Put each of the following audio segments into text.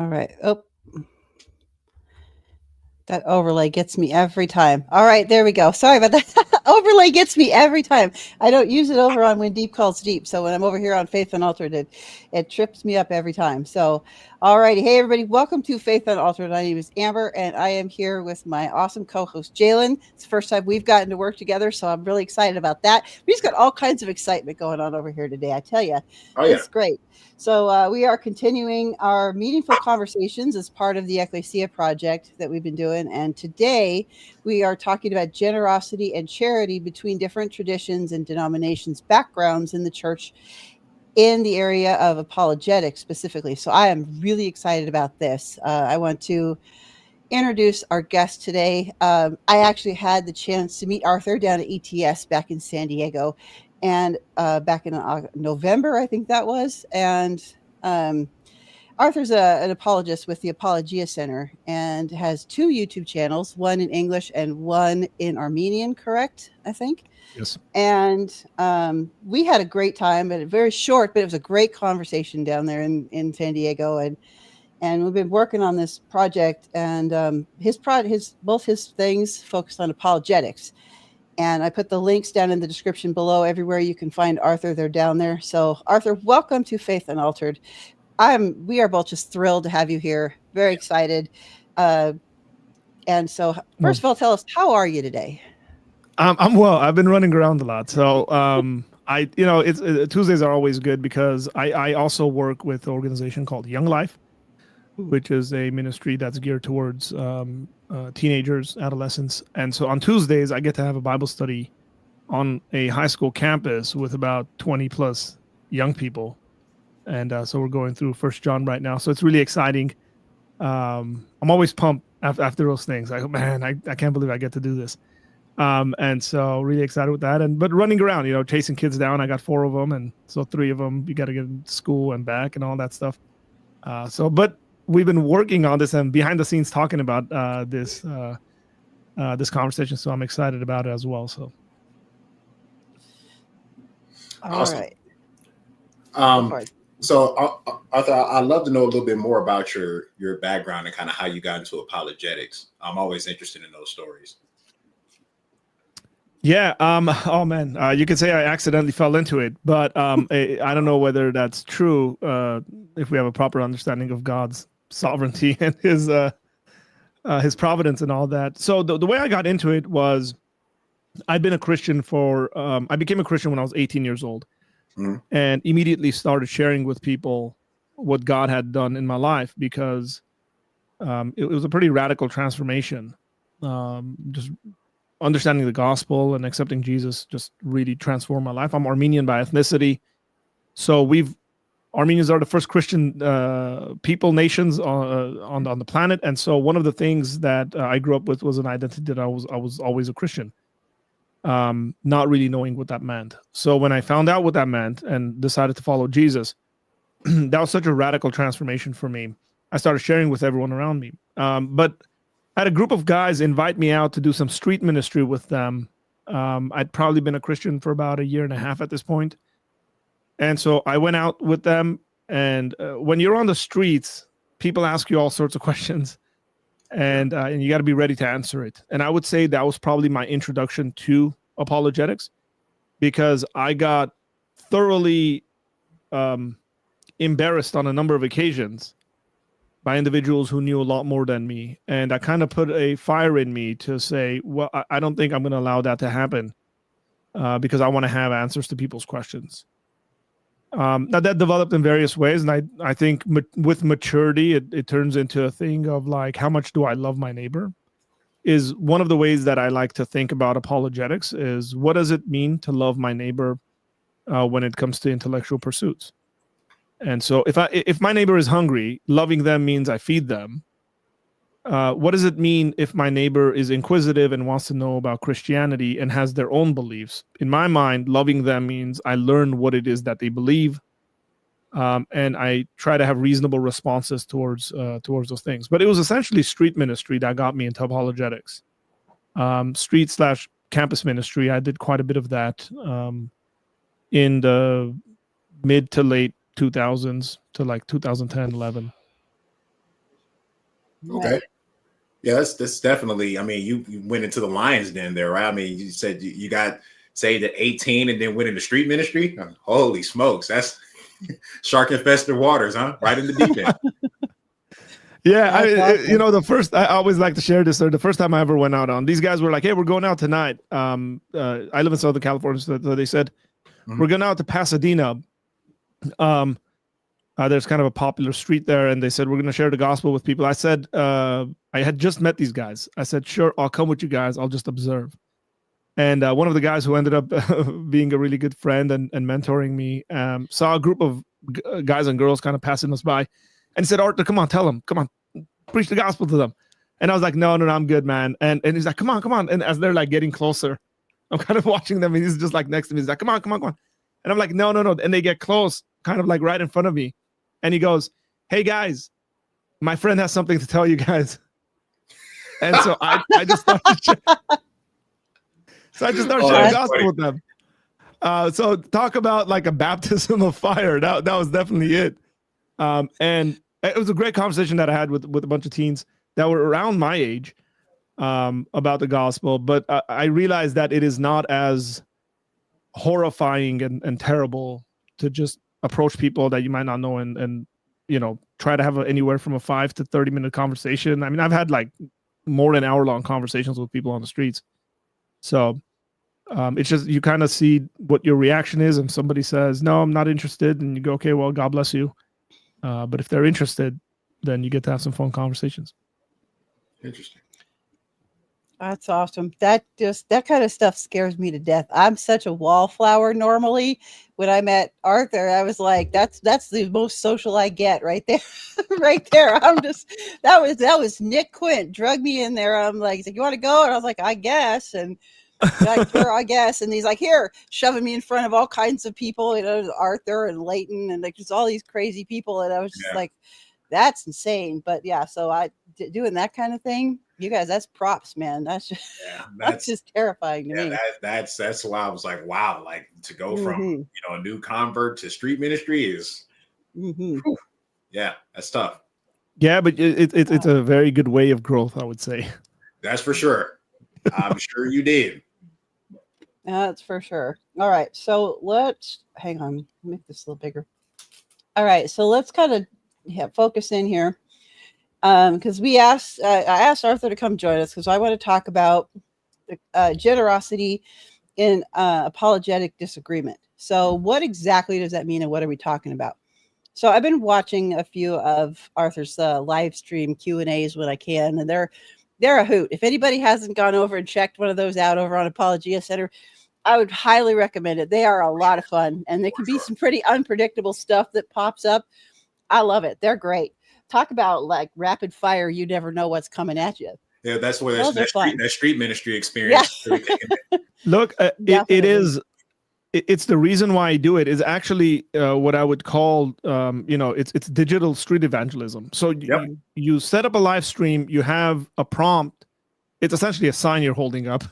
right. Oh, that overlay gets me every time. All right, there we go. Sorry about that. Overlay gets me every time. I don't use it over on When Deep Calls Deep. So when I'm over here on Faith Unaltered, it trips me up every time. So, all righty. Hey, everybody. Welcome to Faith Unaltered. My name is Amber, and I am here with my awesome co-host, Jalen. It's the first time we've gotten to work together, so I'm really excited about that. We just got all kinds of excitement going on over here today. I tell you, Oh yeah. it's great. So we are continuing our meaningful conversations as part of the Ekklesia project that we've been doing. And today we are talking about generosity and charity between different traditions and denominations, backgrounds in the church in the area of apologetics specifically. So I am really excited about this. I want to introduce our guest today. I actually had the chance to meet Arthur down at ETS back in San Diego, and back in November, I think that was. And um, Arthur's an apologist with the Apologia Center and has two YouTube channels, one in English and one in Armenian, correct? I think. Yes. And we had a great time, but very short, but it was a great conversation down there in San Diego. And we've been working on this project, and both his things focused on apologetics. And I put the links down in the description below. Everywhere you can find Arthur, they're down there. So Arthur, welcome to Faith Unaltered. We are both just thrilled to have you here. Very excited. And so first of all, tell us, how are you today? I'm well. I've been running around a lot. So Tuesdays are always good because I also work with an organization called Young Life, which is a ministry that's geared towards teenagers, adolescents. And so on Tuesdays, I get to have a Bible study on a high school campus with about 20 plus young people. And so we're going through First John right now. So it's really exciting. I'm always pumped after those things. Like, man, I can't believe I get to do this. And so really excited with that. But running around, chasing kids down. I got 4 of them. And so 3 of them, you got to get to school and back and all that stuff. But we've been working on this and behind the scenes talking about this conversation. So I'm excited about it as well. So. Awesome. All right. So Arthur, I'd love to know a little bit more about your background and kind of how you got into apologetics. I'm always interested in those stories. Yeah. Oh man. You could say I accidentally fell into it, but I don't know whether that's true. If we have a proper understanding of God's sovereignty and His providence and all that. So the way I got into it was, I'd been a Christian I became a Christian when I was 18 years old, and immediately started sharing with people what God had done in my life because it was a pretty radical transformation. Just understanding the gospel and accepting Jesus just really transformed my life. I'm Armenian by ethnicity. So Armenians are the first Christian nations on the planet. And so one of the things that I grew up with was an identity that I was always a Christian, not really knowing what that meant. So when I found out what that meant and decided to follow Jesus, that was such a radical transformation for me. I started sharing with everyone around me. But I had a group of guys invite me out to do some street ministry with them. I'd probably been a Christian for about 1.5 years at this point. And so I went out with them. And when you're on the streets, people ask you all sorts of questions. And you got to be ready to answer it. And I would say that was probably my introduction to apologetics, because I got thoroughly embarrassed on a number of occasions by individuals who knew a lot more than me. And that kind of put a fire in me to say, well, I don't think I'm going to allow that to happen because I want to have answers to people's questions. Now that developed in various ways. And I think with maturity, it turns into a thing of like, how much do I love my neighbor? Is one of the ways that I like to think about apologetics is, what does it mean to love my neighbor when it comes to intellectual pursuits? And so if my neighbor is hungry, loving them means I feed them. What does it mean if my neighbor is inquisitive and wants to know about Christianity and has their own beliefs? In my mind, loving them means I learn what it is that they believe, and I try to have reasonable responses towards those things. But it was essentially street ministry that got me into apologetics. Street/campus ministry, I did quite a bit of that in the mid to late 2000s to like 2010, 11. Okay. Right. Yeah, that's definitely. I mean, you went into the lion's den there, right? I mean, you said you got saved at 18 and then went into street ministry. Holy smokes, that's shark infested waters, huh? Right in the deep end. Yeah, That's awesome. I always like to share this. The first time I ever went out on, these guys were like, "Hey, we're going out tonight." I live in Southern California, so they said we're going out to Pasadena. There's kind of a popular street there, and they said we're going to share the gospel with people. I said I had just met these guys. I said, "Sure, I'll come with you guys. I'll just observe." And one of the guys who ended up being a really good friend and mentoring me saw a group of guys and girls kind of passing us by, and he said, "Artur, come on, tell them, come on, preach the gospel to them." And I was like, no, I'm good, man. And he's like, come on. And as they're like getting closer, I'm kind of watching them, and he's just like next to me. He's like, come on. And I'm like, no. And they get close, kind of like right in front of me. And he goes, "Hey guys, my friend has something to tell you guys." And so I just started sharing the gospel with them. So talk about like a baptism of fire. That was definitely it. And it was a great conversation that I had with a bunch of teens that were around my age about the gospel. But I realized that it is not as horrifying and terrible to just approach people that you might not know and try to have anywhere from a 5 to 30-minute conversation. I mean, I've had like more than hour-long conversations with people on the streets. So it's just, you kind of see what your reaction is. If somebody says, "No, I'm not interested," and you go, "Okay, well, God bless you." But if they're interested, then you get to have some fun conversations. Interesting. That's awesome. That kind of stuff scares me to death. I'm such a wallflower normally. When I met Artur, I was like, that's the most social I get right there. Right there. I'm just that was Nick Quint drug me in there. I'm like, "You want to go?" And I was like, "I guess." And like, "Sure, I guess." And he's like, "Here," shoving me in front of all kinds of people, Artur and Leighton and like just all these crazy people. And I was just like, that's insane. But yeah, so doing that kind of thing, you guys, that's props, man. That's just that's just terrifying to me. That's why I was like, wow, like to go from a new convert to street ministry is yeah, that's tough. Yeah, but it's a very good way of growth, I would say. That's for sure. I'm sure you did. That's for sure. All right, so let's hang on, make this a little bigger. All right, so let's kind of focus in here, because I asked Artur to come join us because I want to talk about the generosity in apologetic disagreement. So what exactly does that mean, and what are we talking about? So I've been watching a few of Arthur's live stream Q&As when I can, and they're a hoot. If anybody hasn't gone over and checked one of those out over on Apologia Center, I would highly recommend it. They are a lot of fun, and there can be some pretty unpredictable stuff that pops up. I love it. They're great. Talk about like rapid fire. You never know what's coming at you. Yeah, that's where that street ministry experience. Yeah. Look, it's the reason why I do it is actually what I would call, it's digital street evangelism. So you set up a live stream, you have a prompt. It's essentially a sign you're holding up.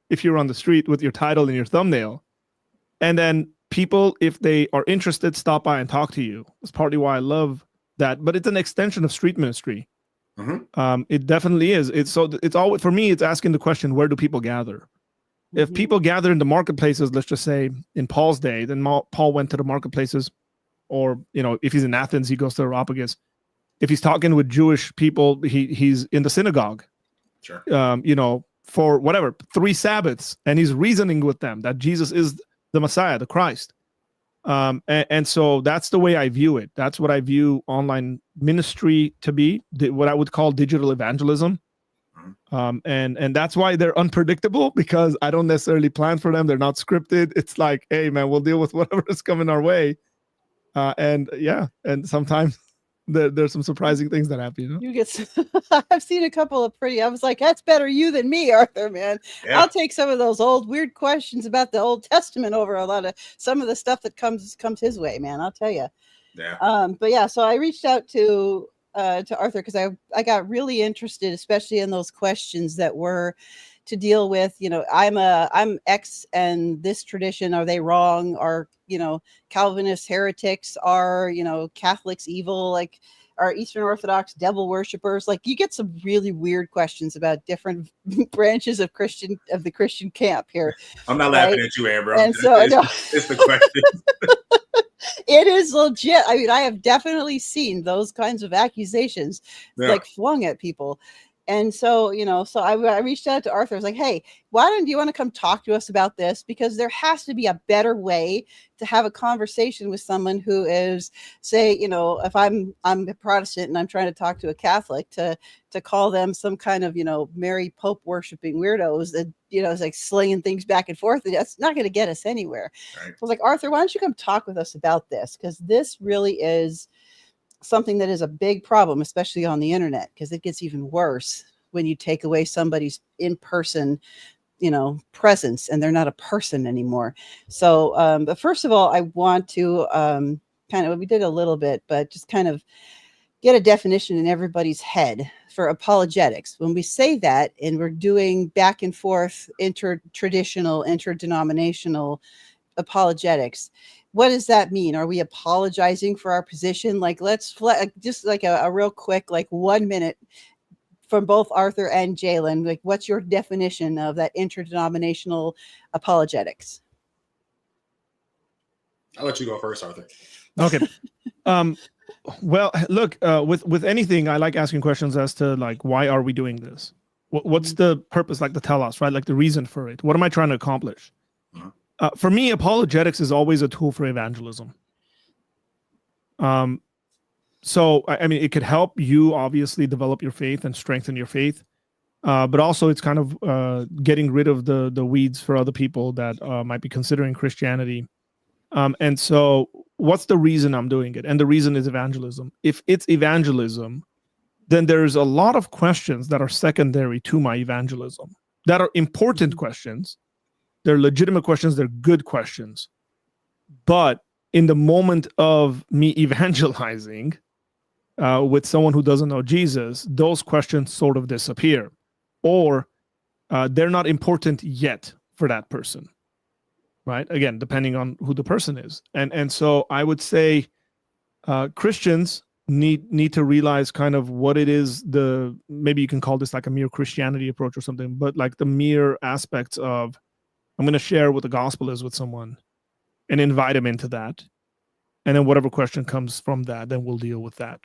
If you're on the street with your title and your thumbnail, and then people, if they are interested, stop by and talk to you. That's partly why I love that, but it's an extension of street ministry. It definitely is. It's always, for me, it's asking the question, where do people gather? If people gather in the marketplaces, let's just say in Paul's day, then Paul went to the marketplaces, or, if he's in Athens, he goes to the Areopagus. If he's talking with Jewish people, he's in the synagogue. Sure. For whatever, 3 Sabbaths, and he's reasoning with them that Jesus is the Messiah, the Christ. And so that's the way I view it. That's what I view online ministry to be, what I would call digital evangelism. And that's why they're unpredictable, because I don't necessarily plan for them. They're not scripted. It's like, hey man, we'll deal with whatever is coming our way. And sometimes there's some surprising things that happen. You get I've seen a couple of I was like, that's better you than me, Artur, man. Yeah. I'll take some of those old weird questions about the Old Testament over some of the stuff that comes his way, man. I'll tell you. Yeah. But yeah, so I reached out to Artur because I got really interested, especially in those questions that were to deal with, I'm X and this tradition, are they wrong? Are, Calvinist heretics? Are, Catholics evil? Like, are Eastern Orthodox devil worshippers? Like, you get some really weird questions about different branches of the Christian camp here. I'm not right? laughing at you, Amber. And so, no. It's the question. It is legit. I mean, I have definitely seen those kinds of accusations like flung at people. And so, I reached out to Arthur. I was like, hey, why don't you want to come talk to us about this? Because there has to be a better way to have a conversation with someone who is, say, if I'm a Protestant and I'm trying to talk to a Catholic, to call them some kind of, Mary Pope worshiping weirdos that, is like slinging things back and forth. That's not going to get us anywhere. Right. I was like, Arthur, why don't you come talk with us about this? Because this really is something that is a big problem, especially on the internet, because it gets even worse when you take away somebody's in-person, presence, and they're not a person anymore. So, but first of all, I want to we did a little bit, but just kind of get a definition in everybody's head for apologetics. When we say that, and we're doing back and forth interdenominational apologetics, what does that mean? Are we apologizing for our position? Like, let's just like a real quick, like 1 minute from both Arthur and Jalen. Like, what's your definition of that interdenominational apologetics? I'll let you go first, Arthur. Okay. Well, look, with anything, I like asking questions as to like, why are we doing this? What's the purpose? Like, to tell us, right? Like the reason for it. What am I trying to accomplish? For me, apologetics is always a tool for evangelism. So, I mean, it could help you obviously develop your faith and strengthen your faith, but also it's kind of getting rid of the weeds for other people that might be considering Christianity. And so, what's the reason I'm doing it? And the reason is evangelism. If it's evangelism, then there's a lot of questions that are secondary to my evangelism that are important questions. They're legitimate questions. They're good questions. But in the moment of me evangelizing with someone who doesn't know Jesus, those questions sort of disappear, or they're not important yet for that person, right? Again, depending on who the person is. And so I would say Christians need to realize kind of what it is, maybe you can call this like a mere Christianity approach or something, but like the mere aspects of, I'm going to share what the gospel is with someone and invite them into that. And then whatever question comes from that, then we'll deal with that.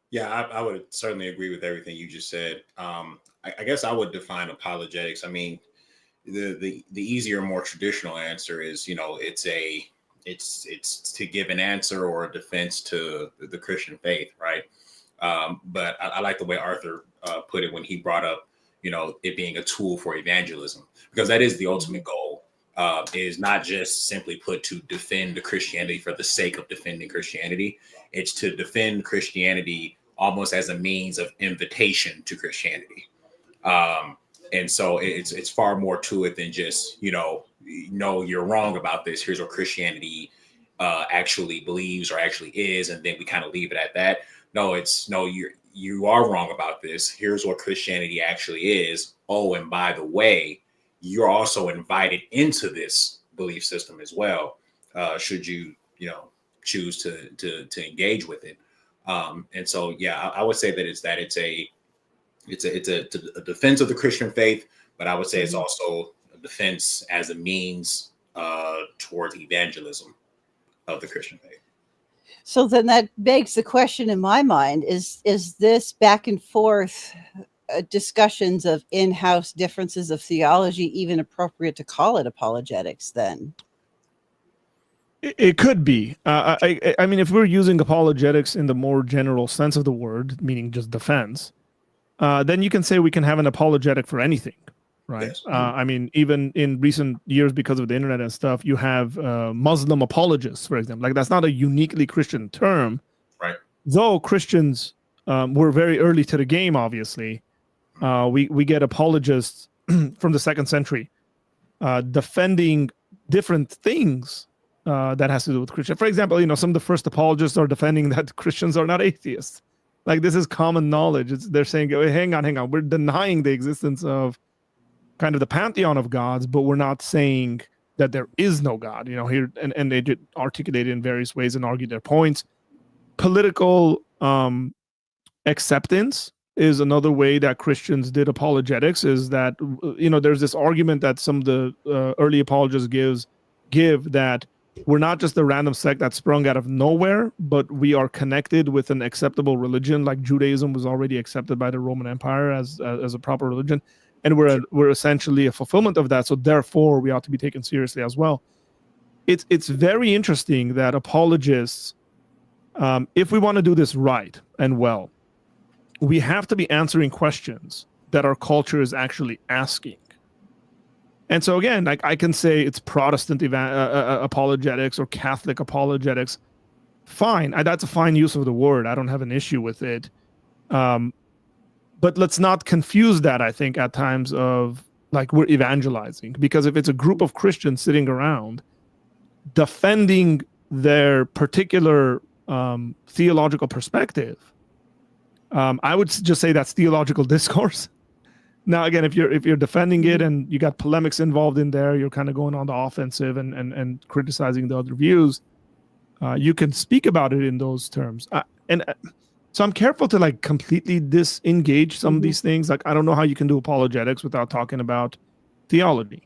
Yeah, I would certainly agree with everything you just said. I guess I would define apologetics. I mean, the easier, more traditional answer is, it's to give an answer or a defense to the Christian faith, right? But I like the way Arthur put it when he brought up, it being a tool for evangelism, because that is the ultimate goal. Is not just simply put to defend the Christianity for the sake of defending Christianity. It's to defend Christianity almost as a means of invitation to Christianity. And so it's far more to it than just, no, you're wrong about this. Here's what Christianity actually believes or actually is. And then we kind of leave it at that. No, you are wrong about this. Here's what Christianity actually is. Oh, and by the way, you're also invited into this belief system as well, should you, choose to engage with it. And so, yeah, I would say that it's a defense of the Christian faith, but I would say it's also a defense as a means towards evangelism of the Christian faith. So then that begs the question in my mind, is this back and forth discussions of in-house differences of theology even appropriate to call it apologetics then? It could be. I mean, if we're using apologetics in the more general sense of the word, meaning just defense, then you can say we can have an apologetic for anything, right? Yes. I mean, even in recent years, because of the internet and stuff, you have Muslim apologists, for example. Like, that's not a uniquely Christian term, right? Though Christians were very early to the game, obviously. We get apologists from the 2nd century defending different things that has to do with Christian. For example, some of the first apologists are defending that Christians are not atheists. Like, this is common knowledge. They're saying, oh, hang on. We're denying the existence of kind of the pantheon of gods, but we're not saying that there is no God. Here, and they articulate it in various ways and argue their points. political acceptance is another way that Christians did apologetics. Is that, there's this argument that some of the early apologists give that we're not just a random sect that sprung out of nowhere, but we are connected with an acceptable religion, like Judaism was already accepted by the Roman Empire as a proper religion, and we're essentially a fulfillment of that. So therefore, we ought to be taken seriously as well. It's very interesting that apologists, if we want to do this right and well, we have to be answering questions that our culture is actually asking. And so again, like I can say it's Protestant apologetics or Catholic apologetics. Fine, that's a fine use of the word. I don't have an issue with it. But let's not confuse that, I think, at times of like we're evangelizing. Because if it's a group of Christians sitting around defending their particular theological perspective, I would just say that's theological discourse. Now, again, if you're defending it and you got polemics involved in there, you're kind of going on the offensive and criticizing the other views. You can speak about it in those terms. So I'm careful to like completely disengage some of these things. Like I don't know how you can do apologetics without talking about theology,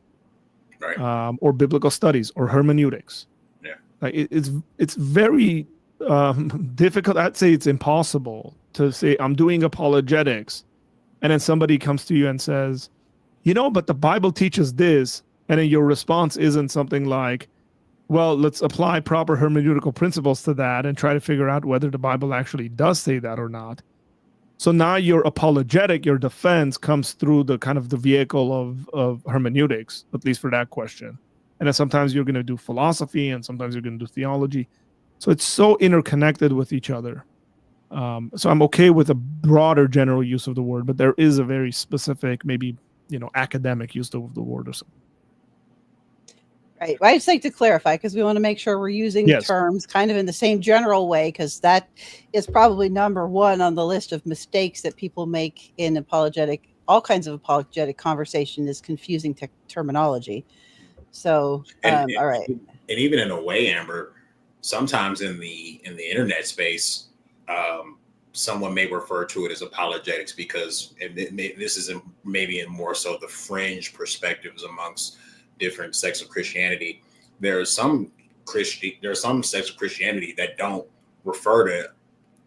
right? Or biblical studies or hermeneutics. Yeah, like it's very difficult. I'd say it's impossible to say I'm doing apologetics, and then somebody comes to you and says, but the Bible teaches this, and then your response isn't something like, well, let's apply proper hermeneutical principles to that and try to figure out whether the Bible actually does say that or not. So now your apologetic, your defense comes through the kind of the vehicle of hermeneutics, at least for that question. And then sometimes you're going to do philosophy and sometimes you're going to do theology. So it's so interconnected with each other. So I'm okay with a broader general use of the word, but there is a very specific, maybe, academic use of the word or something. Right. Well, I just like to clarify because we want to make sure we're using terms kind of in the same general way, because that is probably number one on the list of mistakes that people make in all kinds of apologetic conversation is confusing terminology. So, all right. And even in a way, Amber, sometimes in the internet space, someone may refer to it as apologetics because this is maybe in more so the fringe perspectives amongst different sects of Christianity. There are some sects of Christianity that don't refer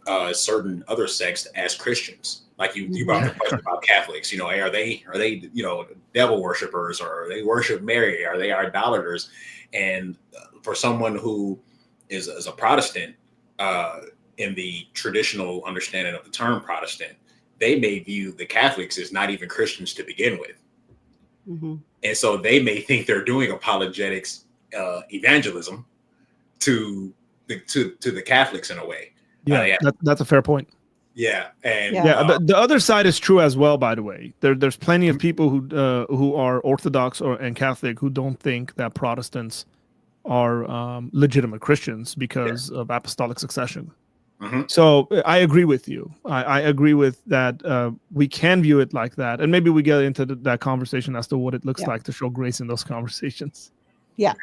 to certain other sects as Christians. Like you brought the question about Catholics. Are they devil worshippers, or they worship Mary? Are they idolaters? And for someone who is a Protestant, in the traditional understanding of the term Protestant, they may view the Catholics as not even Christians to begin with. Mm-hmm. And so they may think they're doing apologetics, evangelism to the Catholics in a way. Yeah, that's a fair point. Yeah, and the other side is true as well. By the way, there's plenty of people who are Orthodox and Catholic who don't think that Protestants are legitimate Christians because of apostolic succession. Mm-hmm. So I agree with you. I agree with that. We can view it like that, and maybe we get into that conversation as to what it looks like to show grace in those conversations. Yeah.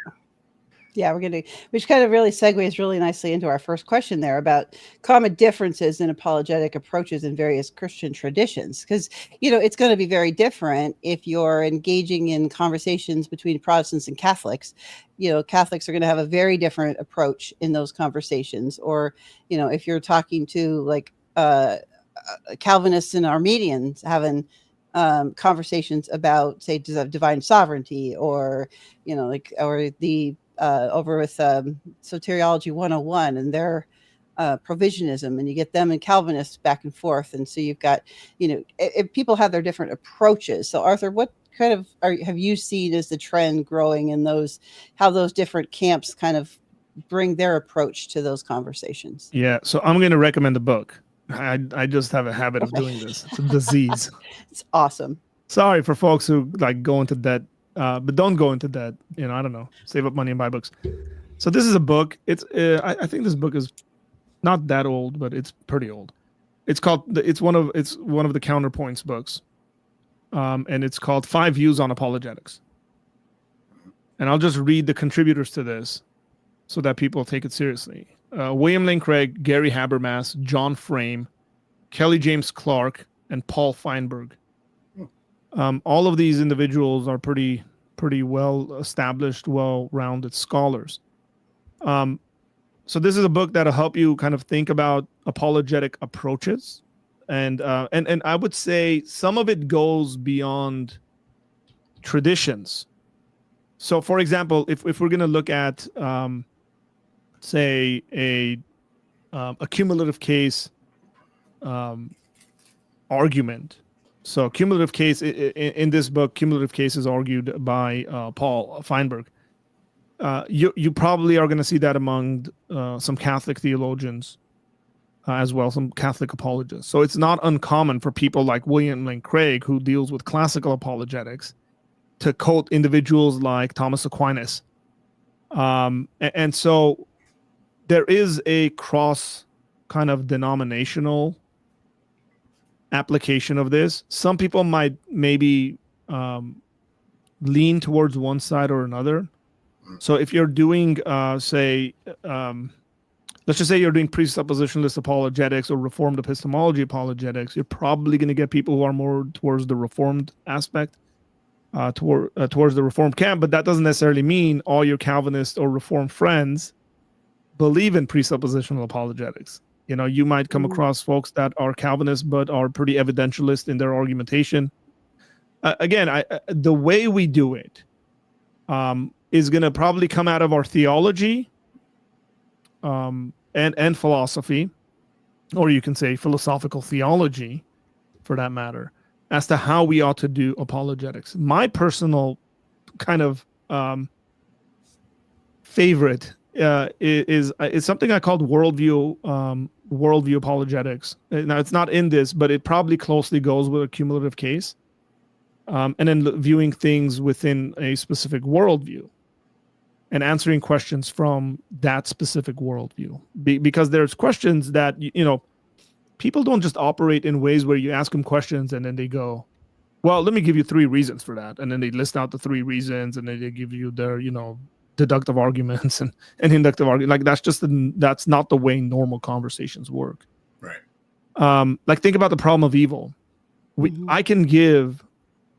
Yeah, which kind of really segues really nicely into our first question there about common differences in apologetic approaches in various Christian traditions. Because, it's going to be very different if you're engaging in conversations between Protestants and Catholics. Catholics are going to have a very different approach in those conversations. Or, if you're talking to like Calvinists and Armenians having conversations about, say, divine sovereignty, or, or the over with Soteriology 101 and their provisionism, and you get them and Calvinists back and forth. And so you've got, if people have their different approaches. So Arthur, what kind of have you seen as the trend growing in how those different camps kind of bring their approach to those conversations? Yeah. So I'm going to recommend a book. I just have a habit of doing this. It's a disease. It's awesome. Sorry for folks who like go into debt. But don't go into debt. I don't know. Save up money and buy books. So this is a book. It's I think this book is not that old, but it's pretty old. It's one of the Counterpoints books, and it's called 5 Views on Apologetics. And I'll just read the contributors to this, so that people take it seriously. William Lane Craig, Gary Habermas, John Frame, Kelly James Clark, and Paul Feinberg. All of these individuals are pretty well established, well-rounded scholars. So this is a book that'll help you kind of think about apologetic approaches, and I would say some of it goes beyond traditions. So, for example, if we're going to look at, say, a cumulative case argument. So, cumulative case in this book, cumulative case is argued by Paul Feinberg. You probably are going to see that among some Catholic theologians as well, some Catholic apologists. So it's not uncommon for people like William Lane Craig, who deals with classical apologetics, to quote individuals like Thomas Aquinas. And so there is a cross kind of denominational application of this. Some people might maybe lean towards one side or another. So if you're doing, let's just say you're doing presuppositionalist apologetics or reformed epistemology apologetics, you're probably going to get people who are more towards the reformed aspect, towards the reformed camp. But that doesn't necessarily mean all your Calvinist or reformed friends believe in presuppositional apologetics. You know, you might come across folks that are Calvinists but are pretty evidentialist in their argumentation. Again, the way we do it is going to probably come out of our theology and philosophy, or you can say philosophical theology, for that matter, as to how we ought to do apologetics. My personal kind of favorite is something I called worldview apologetics. Now, it's not in this, but it probably closely goes with a cumulative case, and then viewing things within a specific worldview and answering questions from that specific worldview. Because there's questions that, people don't just operate in ways where you ask them questions and then they go, well, let me give you 3 reasons for that. And then they list out the 3 reasons, and then they give you their, deductive arguments and inductive arguments. Like, that's not the way normal conversations work. Right. Like, think about the problem of evil. I can give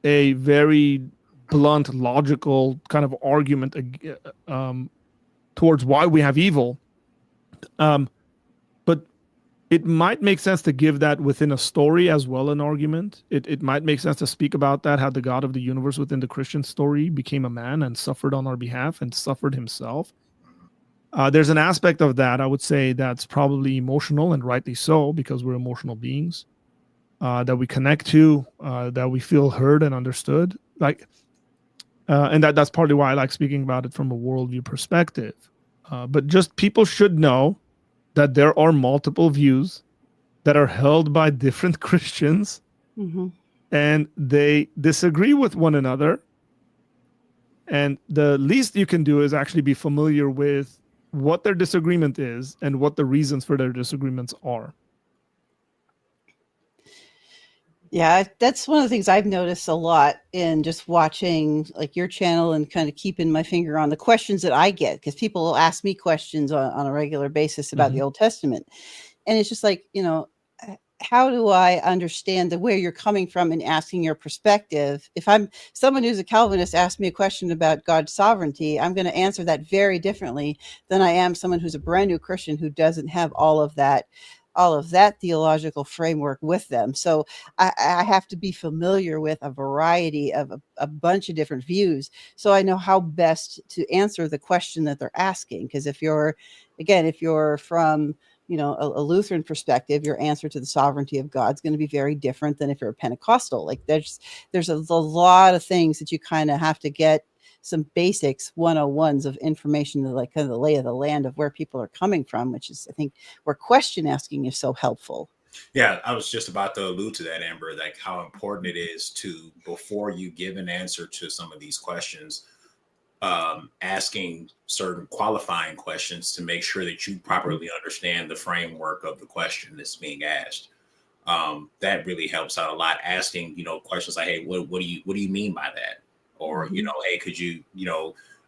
a very blunt, logical kind of argument towards why we have evil. But it might make sense to give that within a story as well, an argument. It might make sense to speak about that, how the God of the universe within the Christian story became a man and suffered on our behalf and suffered himself. There's an aspect of that, I would say, that's probably emotional, and rightly so, because we're emotional beings, that we connect to, that we feel heard and understood. And that's partly why I like speaking about it from a worldview perspective. But just people should know that there are multiple views that are held by different Christians, and they disagree with one another. And the least you can do is actually be familiar with what their disagreement is and what the reasons for their disagreements are. Yeah, that's one of the things I've noticed a lot in just watching like your channel and kind of keeping my finger on the questions that I get, because people will ask me questions on a regular basis about the Old Testament. And it's just like, how do I understand where you're coming from and asking your perspective? If I'm someone who's a Calvinist asks me a question about God's sovereignty, I'm going to answer that very differently than I am someone who's a brand new Christian who doesn't have all of that theological framework with them. So I have to be familiar with a variety of a bunch of different views, so I know how best to answer the question that they're asking. Because if you're from a Lutheran perspective, your answer to the sovereignty of God is going to be very different than if you're a Pentecostal. Like there's a lot of things that you kind of have to get some basics 101s of information, like kind of the lay of the land of where people are coming from, which is, I think, where question asking is so helpful. Yeah, I was just about to allude to that, Amber, like how important it is to, before you give an answer to some of these questions, asking certain qualifying questions to make sure that you properly understand the framework of the question that's being asked. That really helps out a lot. Asking, questions like, hey, what do you mean by that? Or, hey, could you,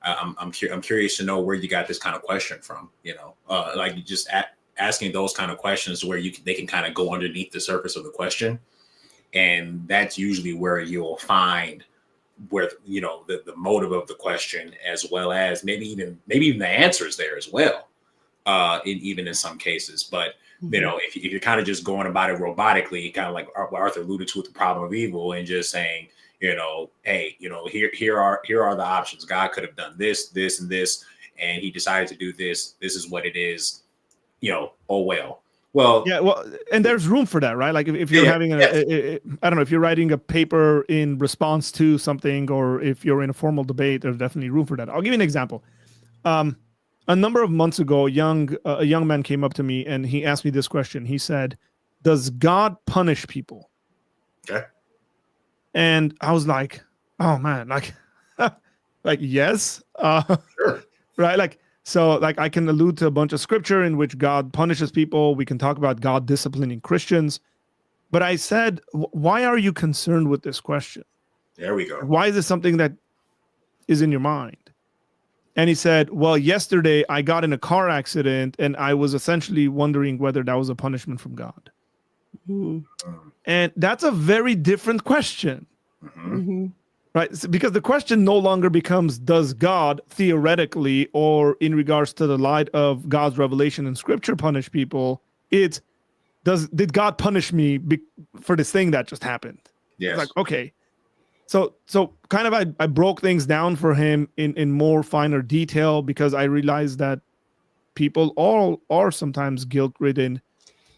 I'm curious to know where you got this kind of question from. Like you just asking those kind of questions where they can kind of go underneath the surface of the question, and that's usually where you'll find where the motive of the question, as well as maybe even the answers there as well, even in some cases. But if you're kind of just going about it robotically, kind of like what Arthur alluded to with the problem of evil, and just saying, hey, here are the options. God could have done this, this, and this, and he decided to do this. This is what it is. Oh well. Well, yeah, and there's room for that, right? Like if you're having I don't know, if you're writing a paper in response to something, or if you're in a formal debate, there's definitely room for that. I'll give you an example. A number of months ago, a young man came up to me and he asked me this question. He said, "Does God punish people?" Okay. And I was like, "Oh man, like, like yes, Sure. right, like." So, like, I can allude to a bunch of scripture in which God punishes people. We can talk about God disciplining Christians. But I said, why are you concerned with this question? There we go. Why is this something that is in your mind? And he said, well, yesterday I got in a car accident and I was essentially wondering whether that was a punishment from God. Mm-hmm. And that's a very different question. Mm-hmm. Right, because the question no longer becomes, does God theoretically, or in regards to the light of God's revelation in Scripture, punish people? It's, did God punish me for this thing that just happened? Yes. It's like, okay, so kind of I broke things down for him in more finer detail, because I realized that people all are sometimes guilt-ridden,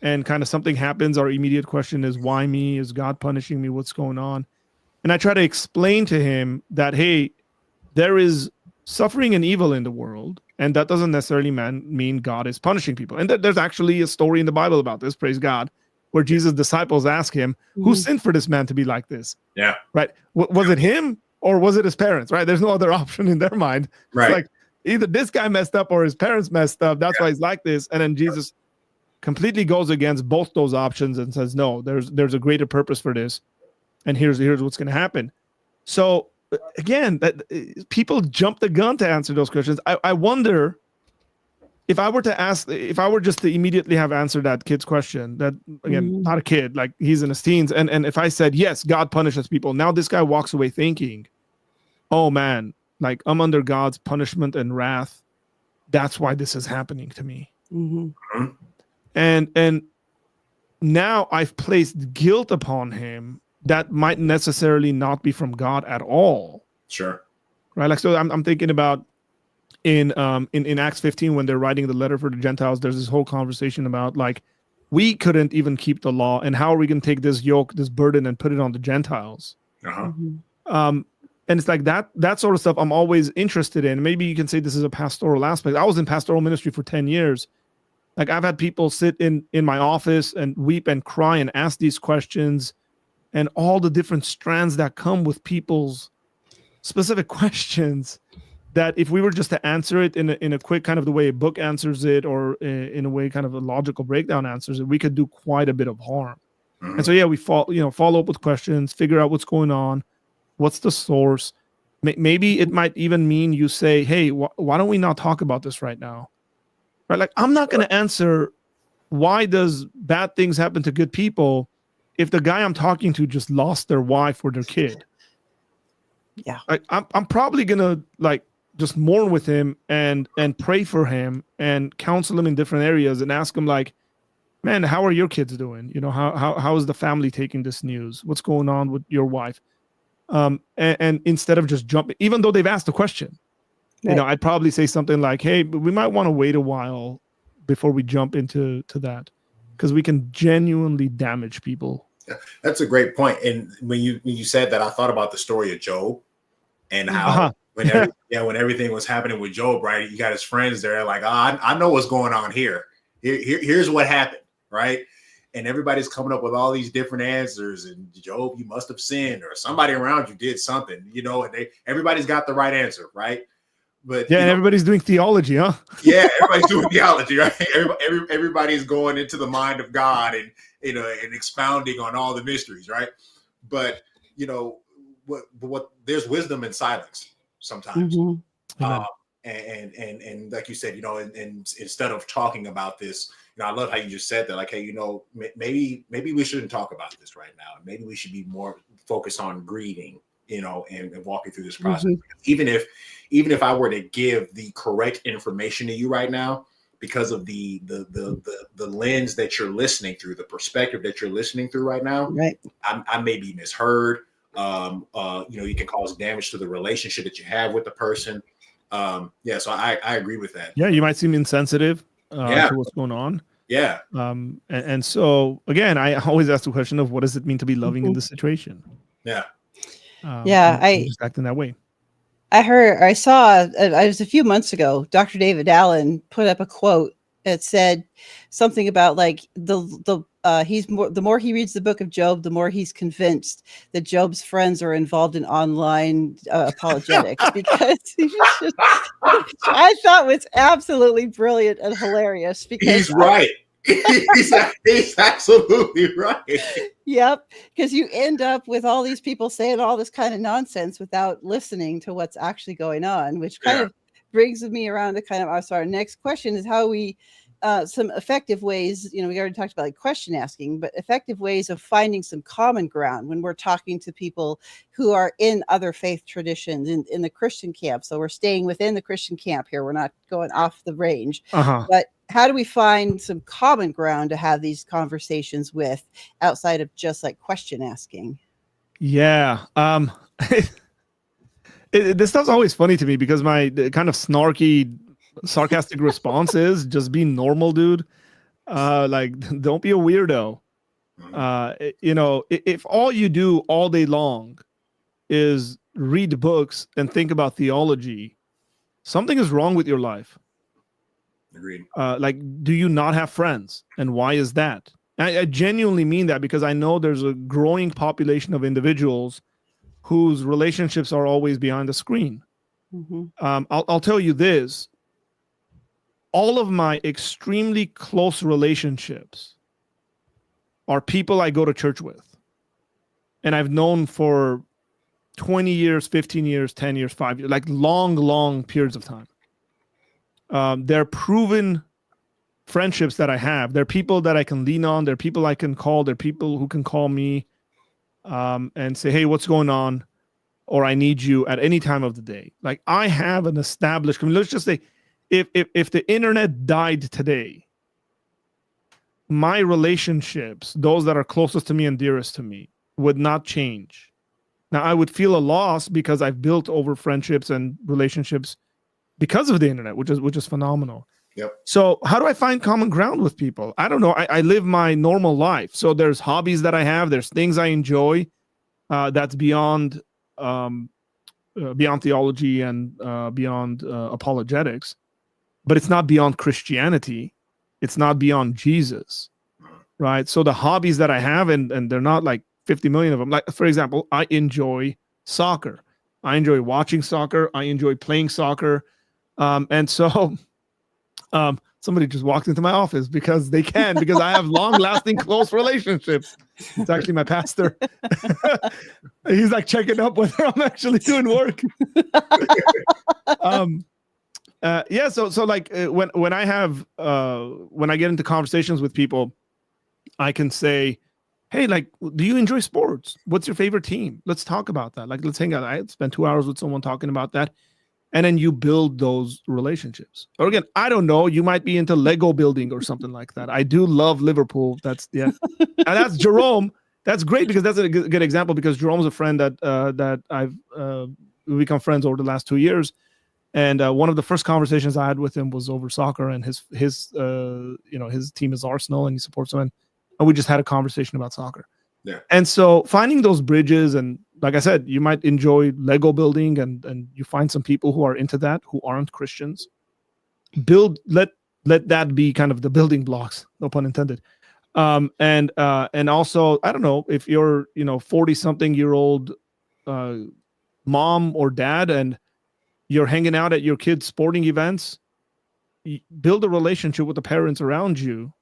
and kind of something happens. Our immediate question is, why me? Is God punishing me? What's going on? And I try to explain to him that, hey, there is suffering and evil in the world, and that doesn't necessarily mean God is punishing people. And there's actually a story in the Bible about this, praise God, where Jesus' disciples ask him, who sinned for this man to be like this? Yeah. Right? Was it him or was it his parents? Right? There's no other option in their mind. Right. It's like either this guy messed up or his parents messed up. That's why he's like this. And then Jesus completely goes against both those options and says, no, there's a greater purpose for this. And here's what's going to happen. So again, that people jump the gun to answer those questions. I wonder if I were just to immediately have answered that kid's question, that again, not a kid, like he's in his teens. And if I said, yes, God punishes people. Now this guy walks away thinking, oh man, like I'm under God's punishment and wrath. That's why this is happening to me. Mm-hmm. And now I've placed guilt upon him that might necessarily not be from God at all. Sure. Right. Like, so I'm thinking about in Acts 15, when they're writing the letter for the Gentiles, there's this whole conversation about like, we couldn't even keep the law, and how are we going to take this yoke, this burden, and put it on the Gentiles? Uh-huh. And it's like that sort of stuff I'm always interested in. Maybe you can say this is a pastoral aspect. I was in pastoral ministry for 10 years. Like I've had people sit in my office and weep and cry and ask these questions, and all the different strands that come with people's specific questions, that if we were just to answer it in a quick kind of the way a book answers it, or in a way kind of a logical breakdown answers it, we could do quite a bit of harm. Mm-hmm. And so, yeah, we follow up with questions, figure out what's going on, what's the source. Maybe it might even mean you say, hey, why don't we not talk about this right now? Right? Like, I'm not going to answer why does bad things happen to good people if the guy I'm talking to just lost their wife or their kid. Yeah. Like, I'm probably gonna like just mourn with him and pray for him and counsel him in different areas and ask him like, man, how are your kids doing? You know, how is the family taking this news? What's going on with your wife? And instead of just jumping, even though they've asked the question, right, I'd probably say something like, hey, but we might want to wait a while before we jump into that, because we can genuinely damage people. That's a great point. And when you said that, I thought about the story of Job, and how when everything was happening with Job, right? You got his friends there, like, I know what's going on here. Here's what happened, right? And everybody's coming up with all these different answers. And Job, you must have sinned, or somebody around you did something, and everybody's got the right answer, right? But and everybody's doing theology, huh? Yeah, everybody's doing theology, right? Everybody's going into the mind of God and and expounding on all the mysteries, right? But what there's wisdom in silence sometimes. Mm-hmm. Amen. And like you said, and instead of talking about this, I love how you just said that, like, hey, maybe we shouldn't talk about this right now. Maybe we should be more focused on greeting, and walking through this process. Even if I were to give the correct information to you right now, because of the lens that you're listening through, the perspective that you're listening through right now, right, I may be misheard. You can cause damage to the relationship that you have with the person. So I agree with that. Yeah, you might seem insensitive to what's going on. Yeah. And so again, I always ask the question of what does it mean to be loving in this situation? Yeah. I just acting that way. I saw, it was a few months ago, Dr. David Allen put up a quote that said something about like the more he reads the book of Job, the more he's convinced that Job's friends are involved in online apologetics, because I thought was absolutely brilliant and hilarious, because he's right. He's absolutely right. Yep, because you end up with all these people saying all this kind of nonsense without listening to what's actually going on, which kind of brings me around to kind of our next question is how we some effective ways, we already talked about like question asking, but effective ways of finding some common ground when we're talking to people who are in other faith traditions in the Christian camp. So we're staying within the Christian camp here. We're not going off the range. But how do we find some common ground to have these conversations with outside of just like question asking? Yeah. This stuff's always funny to me because my kind of sarcastic response is just be normal, dude. Like, don't be a weirdo. If all you do all day long is read books and think about theology, something is wrong with your life. Agreed. Like, do you not have friends? And why is that? I genuinely mean that, because I know there's a growing population of individuals whose relationships are always behind the screen. I'll tell you this. All of my extremely close relationships are people I go to church with. And I've known for 20 years, 15 years, 10 years, 5 years, like long periods of time. They're proven friendships that I have. They're people that I can lean on. They're people I can call. They're people who can call me and say, hey, what's going on? Or I need you at any time of the day. Like, I have an established, let's just say, if the internet died today, my relationships, those that are closest to me and dearest to me, would not change. Now, I would feel a loss because I've built over friendships and relationships because of the internet, which is phenomenal. Yep. So how do I find common ground with people? I don't know. I live my normal life. So there's hobbies that I have. There's things I enjoy that's beyond theology and beyond apologetics. But it's not beyond Christianity. It's not beyond Jesus, right? So the hobbies that I have, and they're not like 50 million of them. Like, for example, I enjoy soccer. I enjoy watching soccer. I enjoy playing soccer. And so somebody just walked into my office because I have long-lasting close relationships. It's actually my pastor. He's like checking up whether I'm actually doing work. So like when I get into conversations with people, I can say, hey, like, do you enjoy sports? What's your favorite team? Let's talk about that. Like, let's hang out. I spent 2 hours with someone talking about that. And then you build those relationships. Or again, I don't know, you might be into Lego building or something like that. I do love Liverpool. And that's Jerome. That's great, because that's a good example, because Jerome's a friend that I've become friends over the last 2 years. And one of the first conversations I had with him was over soccer, and his team is Arsenal and he supports them. And we just had a conversation about soccer. Yeah. And so finding those bridges, and like I said, you might enjoy Lego building, and you find some people who are into that, who aren't Christians. Let that be kind of the building blocks, no pun intended. And also, I don't know, if you're 40-something-year-old mom or dad and you're hanging out at your kids' sporting events, build a relationship with the parents around you,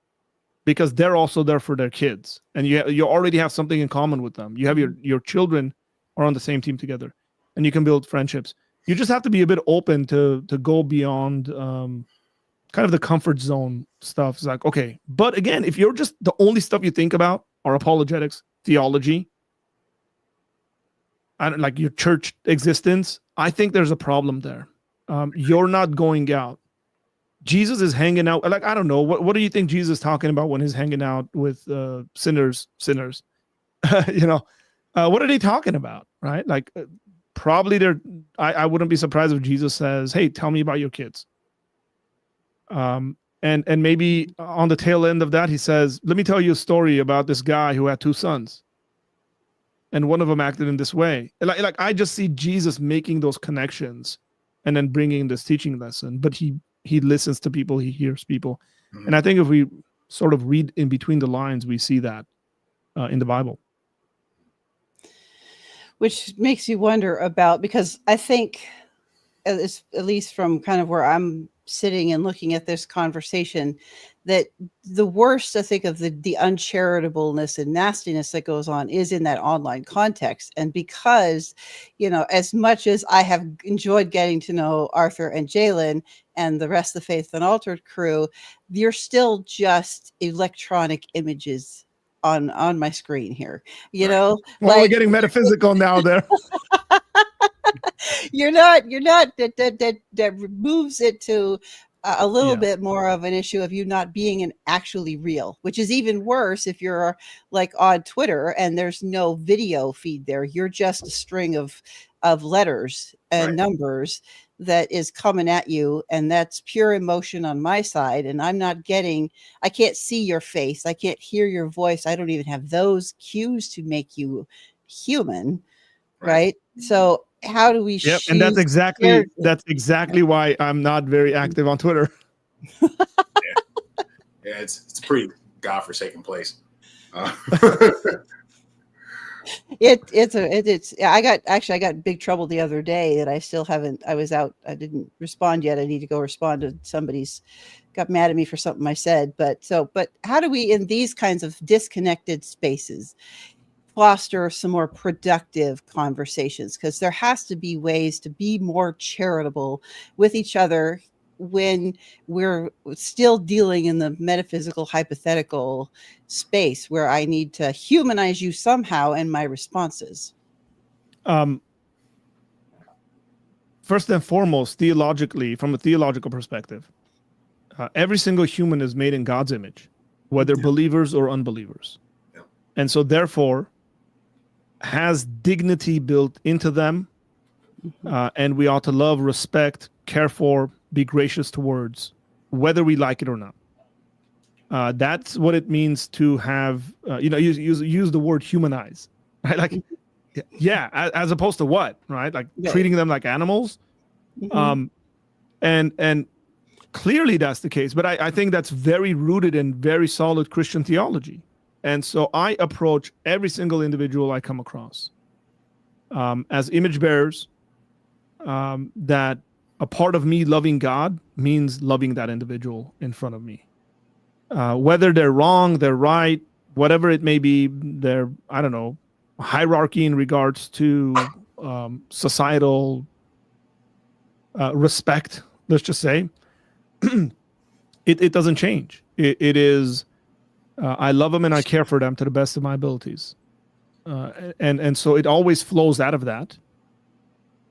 because they're also there for their kids, and you already have something in common with them. You have your children are on the same team together, and you can build friendships. you just have to be a bit open to go beyond kind of the comfort zone stuff. It's like, okay, but again, if you're just the only stuff you think about are apologetics, theology, I don't like your church existence, I think there's a problem there. You're not going out. Jesus is hanging out. Like, I don't know. What do you think Jesus is talking about when he's hanging out with sinners? You know, what are they talking about? Right? Like, probably I wouldn't be surprised if Jesus says, "Hey, tell me about your kids." And maybe on the tail end of that, he says, "Let me tell you a story about this guy who had 2 sons. And one of them acted in this way." Like I just see Jesus making those connections and then bringing this teaching lesson. But he listens to people, he hears people. Mm-hmm. And I think if we sort of read in between the lines, we see that in the Bible. Which makes you wonder about, because I think, at least from kind of where I'm sitting and looking at this conversation, that the worst, I think, of the uncharitableness and nastiness that goes on is in that online context. And because, you know, as much as I have enjoyed getting to know Arthur and Jalen and the rest of the Faith and Altered crew, you're still just electronic images on my screen here, you know. Well, like, we're getting metaphysical now there. You're not that removes it to a little bit more of an issue of you not being actually real, which is even worse if you're like on Twitter and there's no video feed there. You're just a string of letters and numbers that is coming at you, and that's pure emotion on my side, and I can't see your face, I can't hear your voice, I don't even have those cues to make you human, right? So how do we and that's exactly why I'm not very active on Twitter. It's a pretty godforsaken place. I got big trouble the other day that I still haven't. I didn't respond yet. I need to go respond to somebody's got mad at me for something I said. But how do we, in these kinds of disconnected spaces, foster some more productive conversations? Because there has to be ways to be more charitable with each other when we're still dealing in the metaphysical, hypothetical space where I need to humanize you somehow in my responses. First and foremost, theologically, from a theological perspective, every single human is made in God's image, whether believers or unbelievers. And so therefore has dignity built into them, and we ought to love, respect, care for, be gracious towards, whether we like it or not. That's what it means to have, use the word humanize, right? Like, as opposed to what, right? Like treating them like animals. And clearly that's the case, but I think that's very rooted in very solid Christian theology. And so I approach every single individual I come across as image bearers, that a part of me loving God means loving that individual in front of me. Whether they're wrong, they're right, whatever it may be, they're, I don't know, hierarchy in regards to societal respect, let's just say, it doesn't change. It is, I love them and I care for them to the best of my abilities. And so it always flows out of that.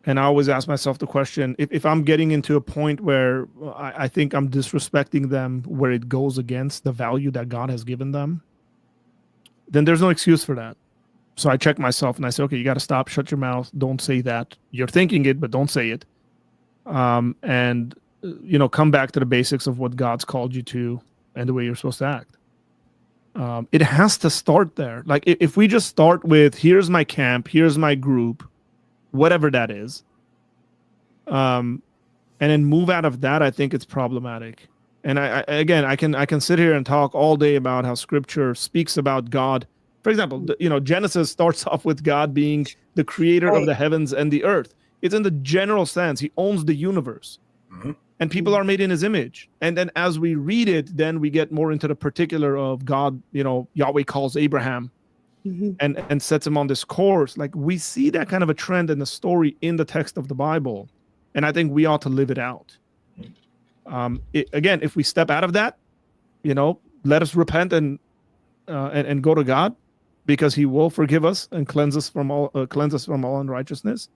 And I always ask myself the question, if I'm getting into a point where I think I'm disrespecting them, where it goes against the value that God has given them, then there's no excuse for that. So I check myself and I say, okay, you got to stop, shut your mouth, don't say that. You're thinking it, but don't say it. And, come back to the basics of what God's called you to and the way you're supposed to act. It has to start there. Like if we just start with, here's my camp, here's my group, whatever that is, and then move out of that, I think it's problematic. And I can sit here and talk all day about how Scripture speaks about God. For example, Genesis starts off with God being the creator of the heavens and the earth. It's in the general sense. He owns the universe. And people are made in his image. And then as we read it, then we get more into the particular of God, Yahweh calls Abraham and sets him on this course. Like we see that kind of a trend in the story in the text of the Bible. and I think we ought to live it out. Again, if we step out of that, let us repent and go to God, because He will forgive us and cleanse us from all unrighteousness.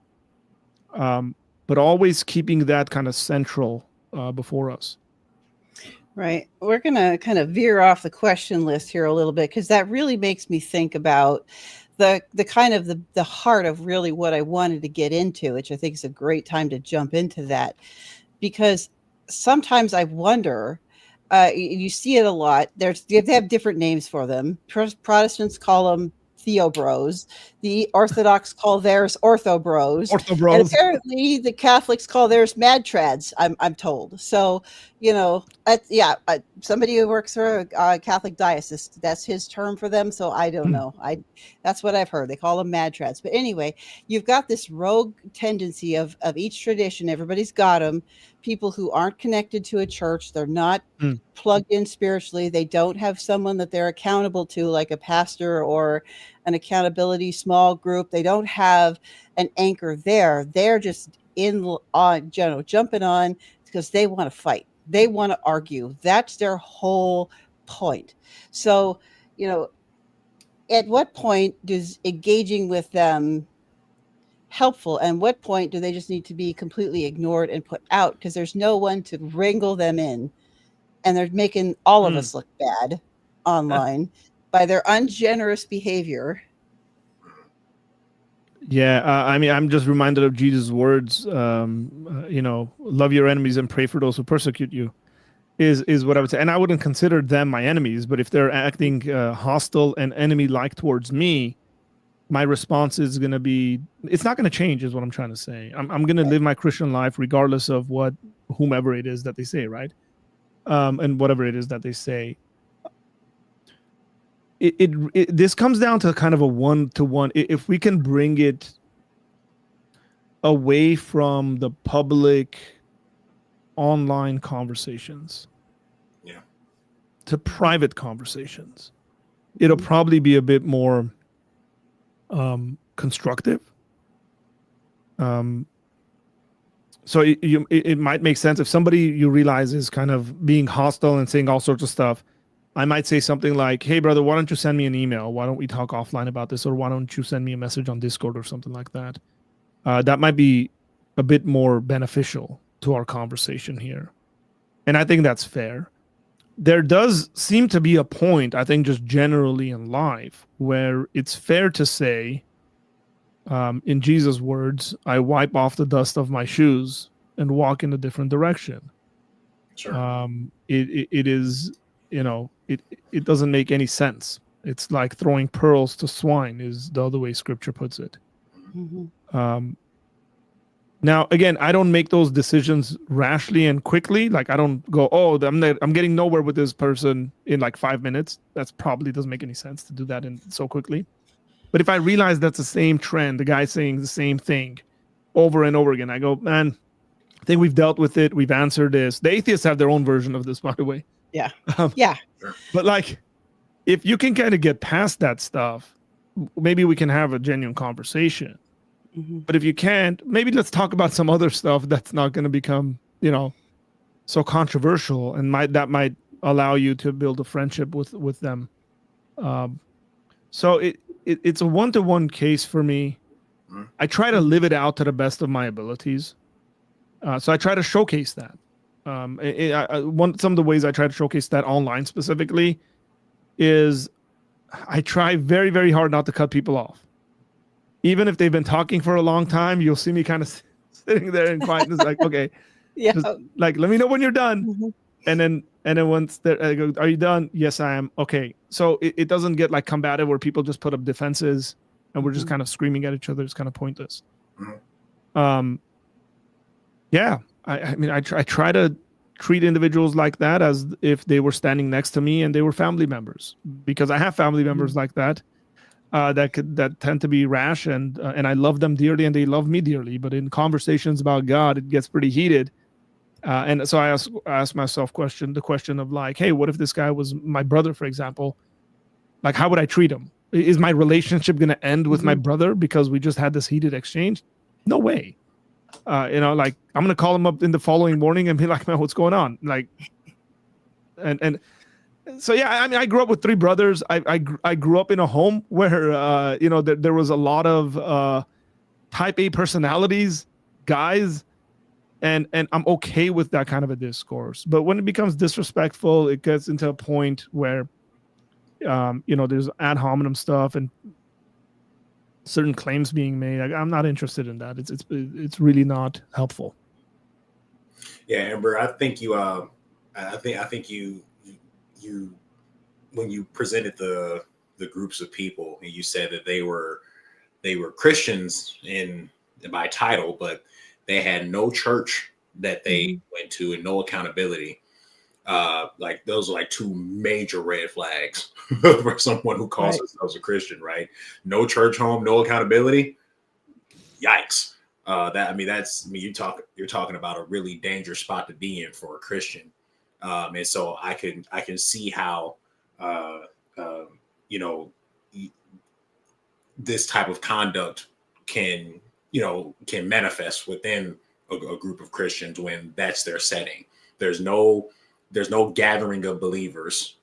But always keeping that kind of central before us. Right. We're going to kind of veer off the question list here a little bit, because that really makes me think about the kind of the heart of really what I wanted to get into, which I think is a great time to jump into that, because sometimes I wonder, you see it a lot. They have different names for them. Protestants call them Theobros. The Orthodox call theirs Orthobros. And apparently the Catholics call theirs Mad Trads, I'm told. So, somebody who works for a Catholic diocese, that's his term for them. So I don't know. That's what I've heard. They call them Mad Trads. But anyway, you've got this rogue tendency of each tradition. Everybody's got them. People who aren't connected to a church, they're not plugged in spiritually. They don't have someone that they're accountable to, like a pastor or an accountability small group. They don't have an anchor there. They're just jumping on because they want to fight. They want to argue. That's their whole point. So, at what point does engaging with them helpful, and what point do they just need to be completely ignored and put out, because there's no one to wrangle them in, and they're making all of us look bad online by their ungenerous behavior. I'm just reminded of Jesus' words, love your enemies and pray for those who persecute you, is what I would say. And I wouldn't consider them my enemies, but if they're acting hostile and enemy-like towards me, my response is going to be, it's not going to change, is what I'm trying to say. I'm going to live my Christian life regardless of whomever it is that they say, right? And whatever it is that they say. This comes down to kind of a one-to-one. If we can bring it away from the public online conversations to private conversations, it'll probably be a bit more constructive. So it might make sense if somebody you realize is kind of being hostile and saying all sorts of stuff. I might say something like, hey, brother, why don't you send me an email? Why don't we talk offline about this? Or why don't you send me a message on Discord or something like that? That might be a bit more beneficial to our conversation here. And I think that's fair. There does seem to be a point, I think, just generally in life, where it's fair to say, in Jesus' words, I wipe off the dust of my shoes and walk in a different direction. Sure. It is, it doesn't make any sense. It's like throwing pearls to swine, is the other way Scripture puts it. Mm-hmm. Now, again, I don't make those decisions rashly and quickly. Like, I don't go, I'm getting nowhere with this person in like 5 minutes. That's probably doesn't make any sense to do that in so quickly. But if I realize that's the same trend, the guy saying the same thing over and over again, I go, man, I think we've dealt with it. We've answered this. The atheists have their own version of this, by the way. Yeah. But like, if you can kind of get past that stuff, maybe we can have a genuine conversation. Mm-hmm. But if you can't, maybe let's talk about some other stuff that's not going to become, so controversial, and that might allow you to build a friendship with them. So it's a one-to-one case for me. Mm-hmm. I try to live it out to the best of my abilities. So I try to showcase that. Some of the ways I try to showcase that online specifically is I try very, very hard not to cut people off. Even if they've been talking for a long time, you'll see me kind of sitting there in quietness, like, okay, just, like, let me know when you're done. Mm-hmm. And then once I go, are you done? Yes, I am. Okay. So it doesn't get like combative where people just put up defenses and we're just kind of screaming at each other. It's kind of pointless. Mm-hmm. I try to treat individuals like that as if they were standing next to me and they were family members, because I have family members like that. That tend to be rash, and I love them dearly and they love me dearly. But in conversations about God, it gets pretty heated. And so I ask myself the question of like, hey, what if this guy was my brother, for example? Like, how would I treat him? Is my relationship going to end with my brother because we just had this heated exchange? No way. Like I'm gonna call him up in the following morning and be like, man, what's going on? Like, and so yeah, I mean, I grew up with 3 brothers. I grew up in a home where there was a lot of type A personalities, guys, and I'm okay with that kind of a discourse. But when it becomes disrespectful, it gets into a point where there's ad hominem stuff and certain claims being made. I'm not interested in that. It's really not helpful. Yeah, Amber, I think you when you presented the groups of people and you said that they were Christians by title, but they had no church that they went to and no accountability. Like those are like 2 major red flags for someone who calls themselves a Christian, right? No church home, no accountability. Yikes. You're talking about a really dangerous spot to be in for a Christian. And so I can see how this type of conduct can manifest within a group of Christians when that's their setting. There's no gathering of believers,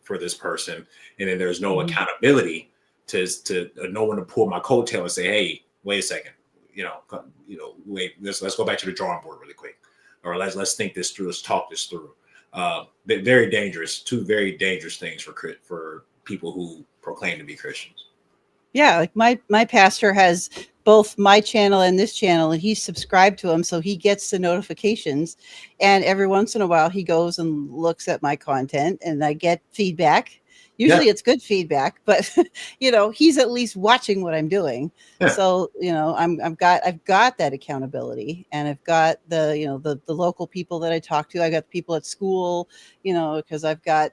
for this person, and then there's no accountability to no one to pull my coattail and say, hey, wait a second, wait, let's go back to the drawing board really quick, or let's think this through, let's talk this through. Very dangerous, 2 very dangerous things for people who proclaim to be Christians. Yeah, like my pastor has both my channel and this channel, and he's subscribed to them, so he gets the notifications. And every once in a while, he goes and looks at my content, and I get feedback. Usually, it's good feedback, but he's at least watching what I'm doing. Yeah. So I've got that accountability, and I've got the local people that I talk to. I got the people at school, because I've got.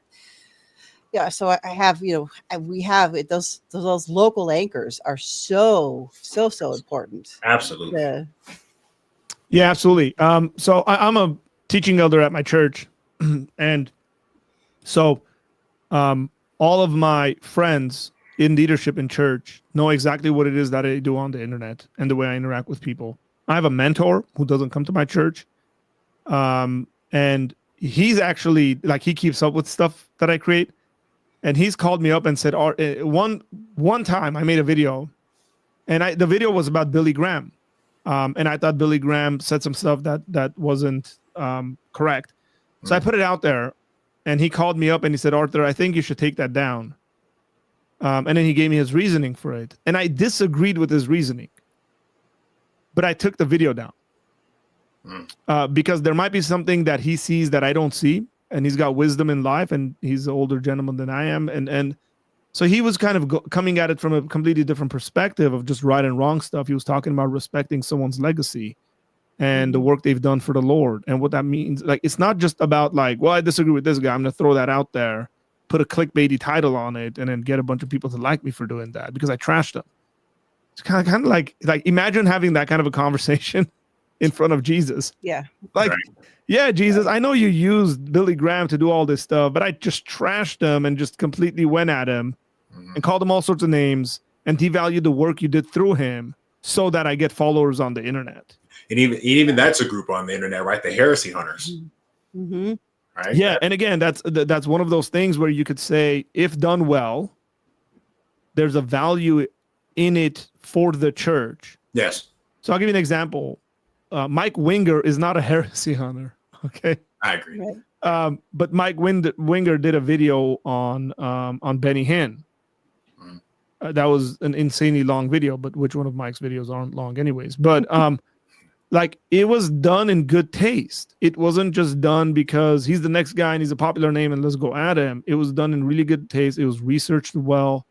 Yeah, so I have, we have it. Those local anchors are so important. Absolutely. Yeah, absolutely. So I'm a teaching elder at my church, and so all of my friends in leadership in church know exactly what it is that I do on the internet and the way I interact with people. I have a mentor who doesn't come to my church, and he's actually he keeps up with stuff that I create. And he's called me up and said, one time I made a video, and the video was about Billy Graham. And I thought Billy Graham said some stuff that wasn't correct. So I put it out there, and he called me up and he said, Artur, I think you should take that down. And then he gave me his reasoning for it. And I disagreed with his reasoning, but I took the video down because there might be something that he sees that I don't see. And he's got wisdom in life, and he's an older gentleman than I am. And so he was kind of coming at it from a completely different perspective of just right and wrong stuff. He was talking about respecting someone's legacy and the work they've done for the Lord and what that means. Like, it's not just about well, I disagree with this guy, I'm going to throw that out there, put a clickbaity title on it, and then get a bunch of people to like me for doing that because I trashed them. It's kind of like imagine having that kind of a conversation in front of Jesus. Yeah. Yeah, Jesus, I know you used Billy Graham to do all this stuff, but I just trashed him and just completely went at him and called him all sorts of names and devalued the work you did through him so that I get followers on the internet. And even that's a group on the internet, right? The heresy hunters. Mm-hmm. Right? Yeah, and again, that's one of those things where you could say, if done well, there's a value in it for the church. Yes. So I'll give you an example. Mike Winger is not a heresy hunter. Okay, I agree. Right. But Mike Winger did a video on Benny Hinn. That was an insanely long video, but which one of Mike's videos aren't long anyways? But it was done in good taste. It wasn't just done because he's the next guy and he's a popular name and let's go at him. It was done in really good taste. It was researched well.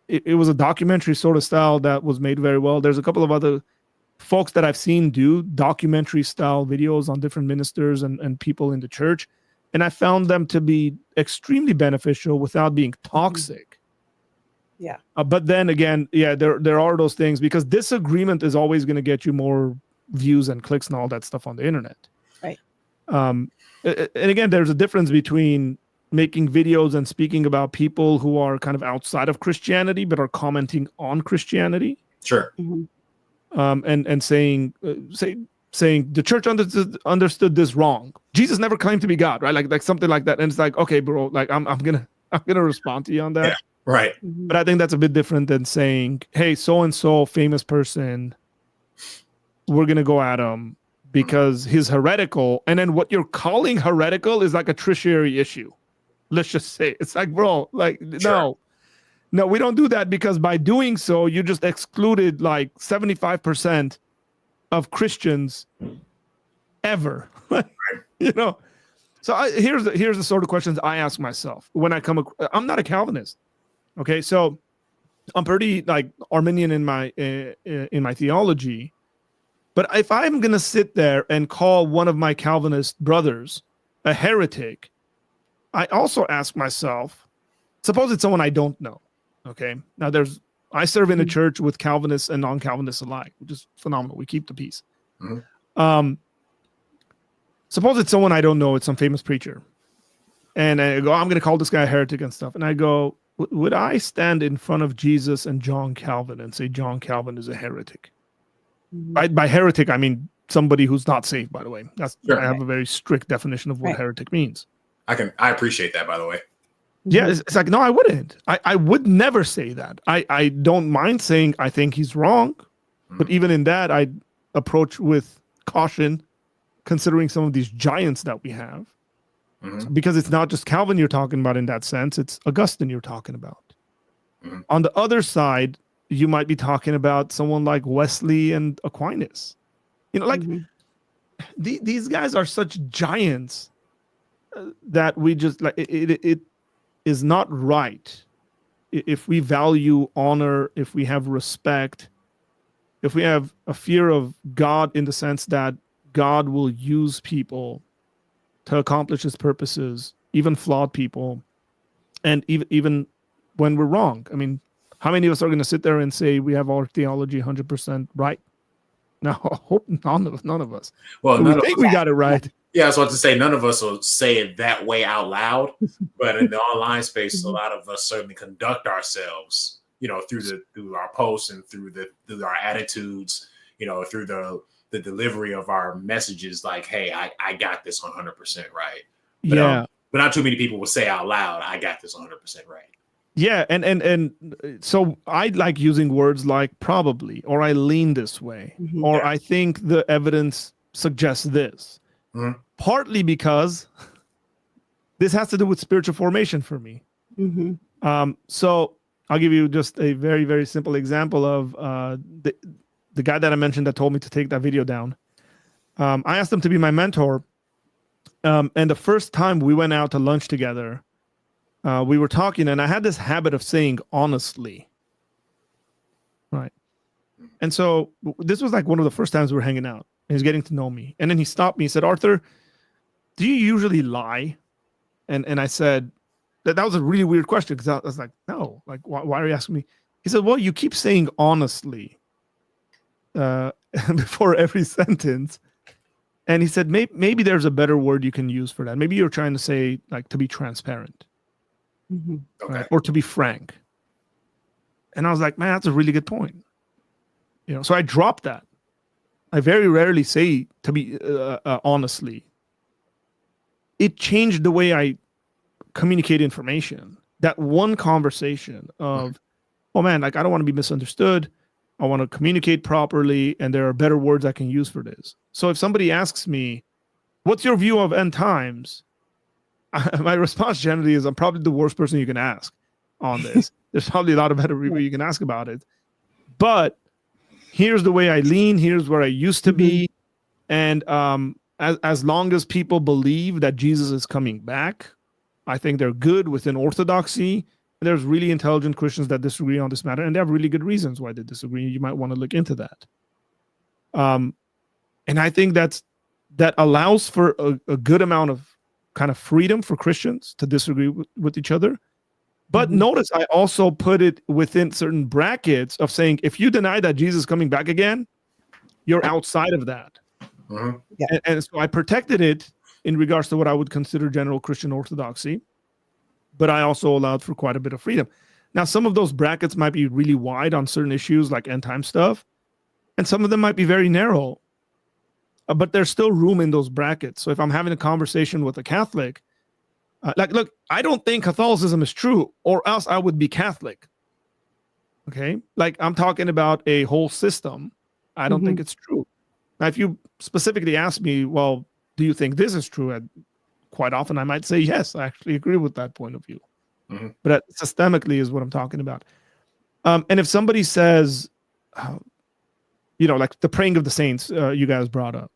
It was a documentary sort of style that was made very well. There's a couple of other folks that I've seen do documentary style videos on different ministers and people in the church. And I found them to be extremely beneficial without being toxic. Yeah. But then again, there are those things because disagreement is always going to get you more views and clicks and all that stuff on the internet. Right. And again, there's a difference between making videos and speaking about people who are kind of outside of Christianity, but are commenting on Christianity. Sure. Mm-hmm. and saying the church understood this wrong. Jesus never claimed to be God, right? Like something like that. And it's like, okay, bro, like I'm gonna respond to you on that. Yeah, right. But I think that's a bit different than saying, hey, so and so famous person, we're gonna go at him because he's heretical. And then what you're calling heretical is like a tertiary issue. Let's just say it's like, bro, like Sure. no, we don't do that, because by doing so, you just excluded like 75% of Christians ever. You know. So here's the sort of questions I ask myself when I I'm not a Calvinist. Okay, so I'm pretty like Arminian in my theology. But if I'm gonna sit there and call one of my Calvinist brothers a heretic, I also ask myself, suppose it's someone I don't know. Okay, now I serve in a church with Calvinists and non-Calvinists alike, which is phenomenal. We keep the peace. Suppose it's someone I don't know. It's some famous preacher, and I go, I'm going to call this guy a heretic and stuff. And I go, would I stand in front of Jesus and John Calvin and say John Calvin is a heretic? By heretic, I mean somebody who's not saved, by the way. Sure. I have a very strict definition of what heretic means. I appreciate that, by the way. Yeah, it's like, no, I wouldn't. I would never say that. I don't mind saying I think he's wrong, but even in that, I approach with caution, considering some of these giants that we have, because it's not just Calvin you're talking about in that sense, it's Augustine you're talking about. On the other side, you might be talking about someone like Wesley and Aquinas. You know, like these guys are such giants that we just like it is not right if we value honor, if we have respect, if we have a fear of God in the sense that God will use people to accomplish his purposes, even flawed people, and even when we're wrong. I mean, how many of us are going to sit there and say we have our theology 100% right? No, I hope none of us. Well, we think we got it right. Yeah, I was about to say none of us will say it that way out loud, but in the online space, a lot of us certainly conduct ourselves, you know, through our posts and through our attitudes, you know, through the delivery of our messages, like, hey, I got this 100% right. But, but not too many people will say out loud, I got this 100% right. Yeah, and so I like using words like probably, or I lean this way, or I think the evidence suggests this. Partly because this has to do with spiritual formation for me. So I'll give you just a very, very simple example of the guy that I mentioned that told me to take that video down. I asked him to be my mentor. And the first time we went out to lunch together, we were talking, and I had this habit of saying honestly. Right. And so this was like one of the first times we were hanging out. He was getting to know me. And then he stopped me. He said, Arthur, do you usually lie? And I said, that was a really weird question, because I was like, no, like, why are you asking me? He said, well, you keep saying honestly before every sentence. And he said, maybe there's a better word you can use for that. Maybe you're trying to say, like, to be transparent. Right? Or to be frank. And I was like, man, that's a really good point. You know, so I dropped that. I very rarely say to be honestly. It changed the way I communicate information. That one conversation of, oh man, like, I don't want to be misunderstood. I want to communicate properly, and there are better words I can use for this. So if somebody asks me, what's your view of end times? My response generally is, I'm probably the worst person you can ask on this. There's probably a lot of better people you can ask about it. But here's the way I lean. Here's where I used to be. And as long as people believe that Jesus is coming back, I think they're good within orthodoxy. There's really intelligent Christians that disagree on this matter, and they have really good reasons why they disagree. You might want to look into that. And I think that allows for a good amount of kind of freedom for Christians to disagree with each other. But notice I also put it within certain brackets of saying, if you deny that Jesus is coming back again, you're outside of that. And so I protected it in regards to what I would consider general Christian orthodoxy, but I also allowed for quite a bit of freedom. Now, some of those brackets might be really wide on certain issues like end time stuff, And some of them might be very narrow, but there's still room in those brackets. So if I'm having a conversation with a Catholic, look, I don't think Catholicism is true, or else I would be Catholic. Okay, like I'm talking about a whole system. I don't think it's true. Now, if you specifically ask me, well, do you think this is true? Quite often I might say, yes, I actually agree with that point of view. But systemically is what I'm talking about. And if somebody says, like the praying of the saints you guys brought up,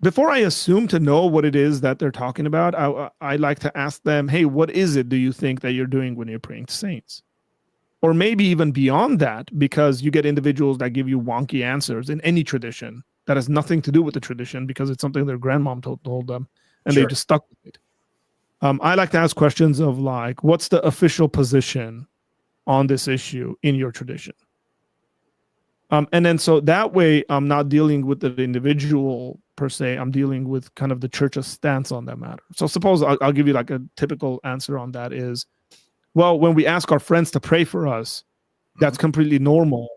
before I assume to know what it is that they're talking about, I like to ask them, hey, what is it do you think that you're doing when you're praying to saints? Or maybe even beyond that, because you get individuals that give you wonky answers in any tradition that has nothing to do with the tradition because it's something their grandmom told them, and they just stuck with it. I like to ask questions of like, what's the official position on this issue in your tradition? And then so that way, I'm not dealing with the individual per se. I'm dealing with kind of the church's stance on that matter. So suppose I'll give you like a typical answer on that is, well, when we ask our friends to pray for us, that's completely normal.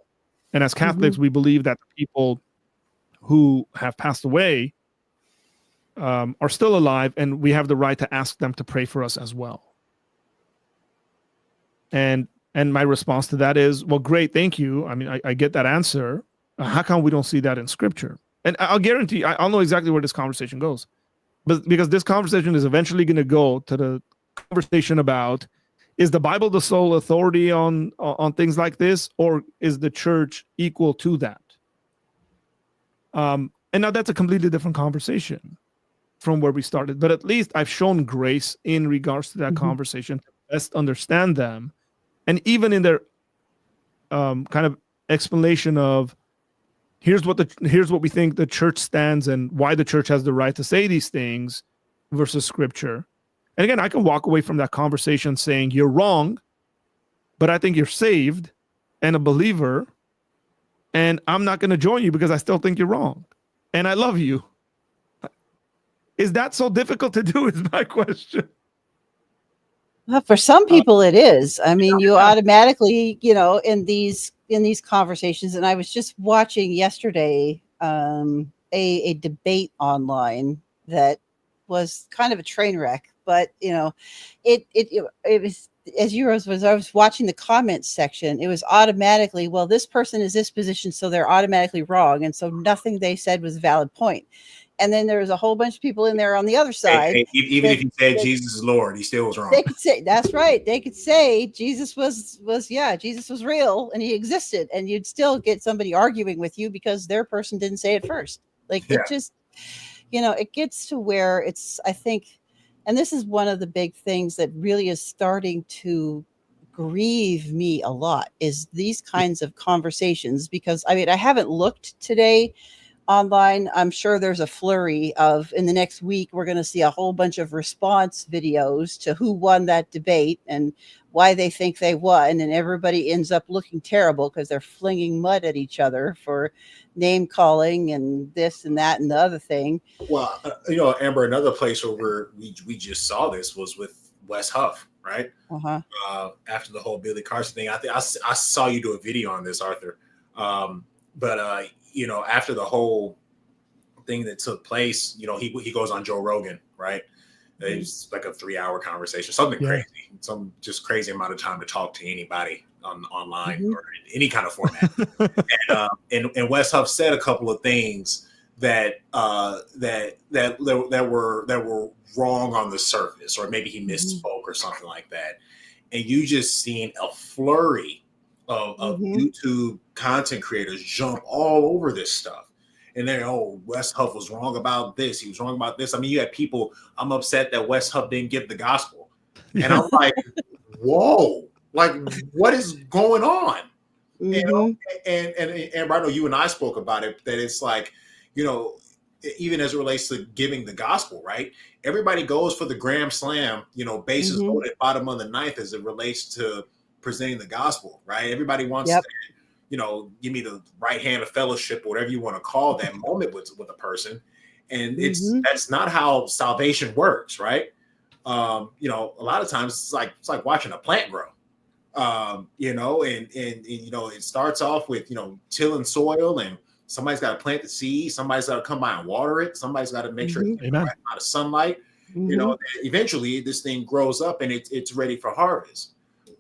And as Catholics, we believe that the people who have passed away are still alive, and we have the right to ask them to pray for us as well. And my response to that is, well, great, thank you. I mean, I get that answer. How come we don't see that in Scripture? And I'll guarantee, I'll know exactly where this conversation goes, but because this conversation is eventually going to go to the conversation about, is the Bible the sole authority on things like this, or is the church equal to that? And now that's a completely different conversation from where we started. But at least I've shown grace in regards to that conversation to best understand them. And even in their kind of explanation of here's what we think the church stands and why the church has the right to say these things versus Scripture. And again, I can walk away from that conversation saying you're wrong, but I think you're saved and a believer, and I'm not going to join you because I still think you're wrong, and I love you. Is that so difficult to do is my question. Well, for some people it is. I mean, you automatically, in these conversations, and I was just watching yesterday a debate online that was kind of a train wreck, but it was, as I was watching the comments section, it was automatically, well, this person is this position, so they're automatically wrong, and so nothing they said was a valid point. And then there was a whole bunch of people in there on the other side. Even if he said Jesus is Lord, he still was wrong. They could say, that's right. They could say Jesus was Jesus was real and he existed, and you'd still get somebody arguing with you because their person didn't say it first. Like it just, it gets to where it's, I think, and this is one of the big things that really is starting to grieve me a lot, is these kinds of conversations, because I mean, I haven't looked today online. I'm sure there's a flurry of, in the next week, we're going to see a whole bunch of response videos to who won that debate and why they think they won. And everybody ends up looking terrible because they're flinging mud at each other for name calling and this and that and the other thing. Well, Amber, another place where we just saw this was with Wes Huff, right? After the whole Billy Carson thing, I saw you do a video on this, Arthur. But after the whole thing that took place, he goes on Joe Rogan, right? It's like a 3-hour conversation, something crazy, some just crazy amount of time to talk to anybody online or in any kind of format. And Wes Huff said a couple of things that were wrong on the surface, or maybe he misspoke or something like that. And you just seen a flurry of YouTube content creators jump all over this stuff. And they're, Wes Huff was wrong about this. He was wrong about this. I mean, you had people, I'm upset that Wes Huff didn't give the gospel. And I'm like, whoa, like what is going on? And I know you and I spoke about it, that it's like, even as it relates to giving the gospel, right? Everybody goes for the Grand Slam, bases loaded bottom of the ninth as it relates to presenting the gospel, right? Everybody wants to, give me the right hand of fellowship, or whatever you want to call that moment with a person. And that's not how salvation works, right? A lot of times it's like watching a plant grow, You know, and you know, it starts off with, you know, tilling soil, and somebody's got to plant the seed, somebody's got to come by and water it, somebody's got to make sure it's getting the right amount of sunlight. You know, eventually this thing grows up and it's ready for harvest.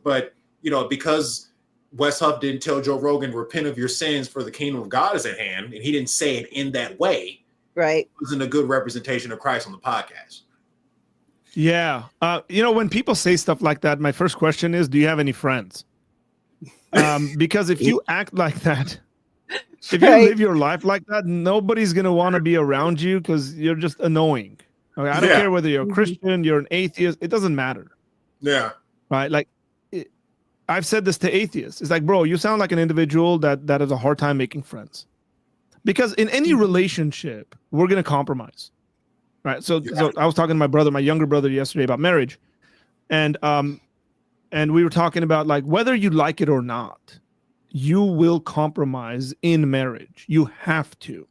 But, you know, because Wes Huff didn't tell Joe Rogan, repent of your sins for the kingdom of God is at hand, and he didn't say it in that way, right? It wasn't a good representation of Christ on the podcast. Yeah. You know, when people say stuff like that, my first question is, do you have any friends? Because if you act like that, if you live your life like that, nobody's going to want to be around you because you're just annoying. Okay? I don't care whether you're a Christian, you're an atheist. It doesn't matter. Yeah. Right? Like, I've said this to atheists. It's like, bro, you sound like an individual that has a hard time making friends. Because in any relationship, we're going to compromise. Right. So I was talking to my brother, my younger brother, yesterday about marriage. And we were talking about, like, whether you like it or not, you will compromise in marriage. You have to.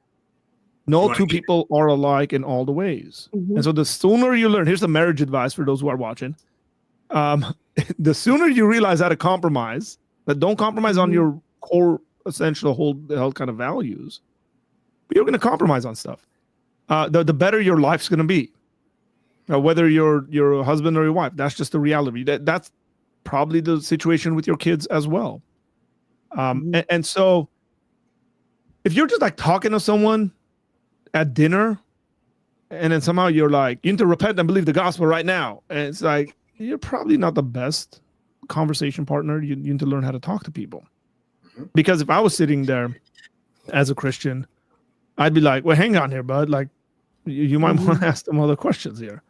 No two people are alike in all the ways. And so the sooner you learn, here's the marriage advice for those who are watching. The sooner you realize how to compromise, but don't compromise on your core, essential, whole kind of values, but you're going to compromise on stuff. The better your life's going to be. Whether you're a husband or your wife, that's just the reality. That's probably the situation with your kids as well. And so if you're just like talking to someone at dinner, and then somehow you're like, you need to repent and believe the gospel right now, and it's like, you're probably not the best conversation partner. You need to learn how to talk to people. Because if I was sitting there as a Christian, I'd be like, well, hang on here, bud. Like, you might want to ask them other questions here,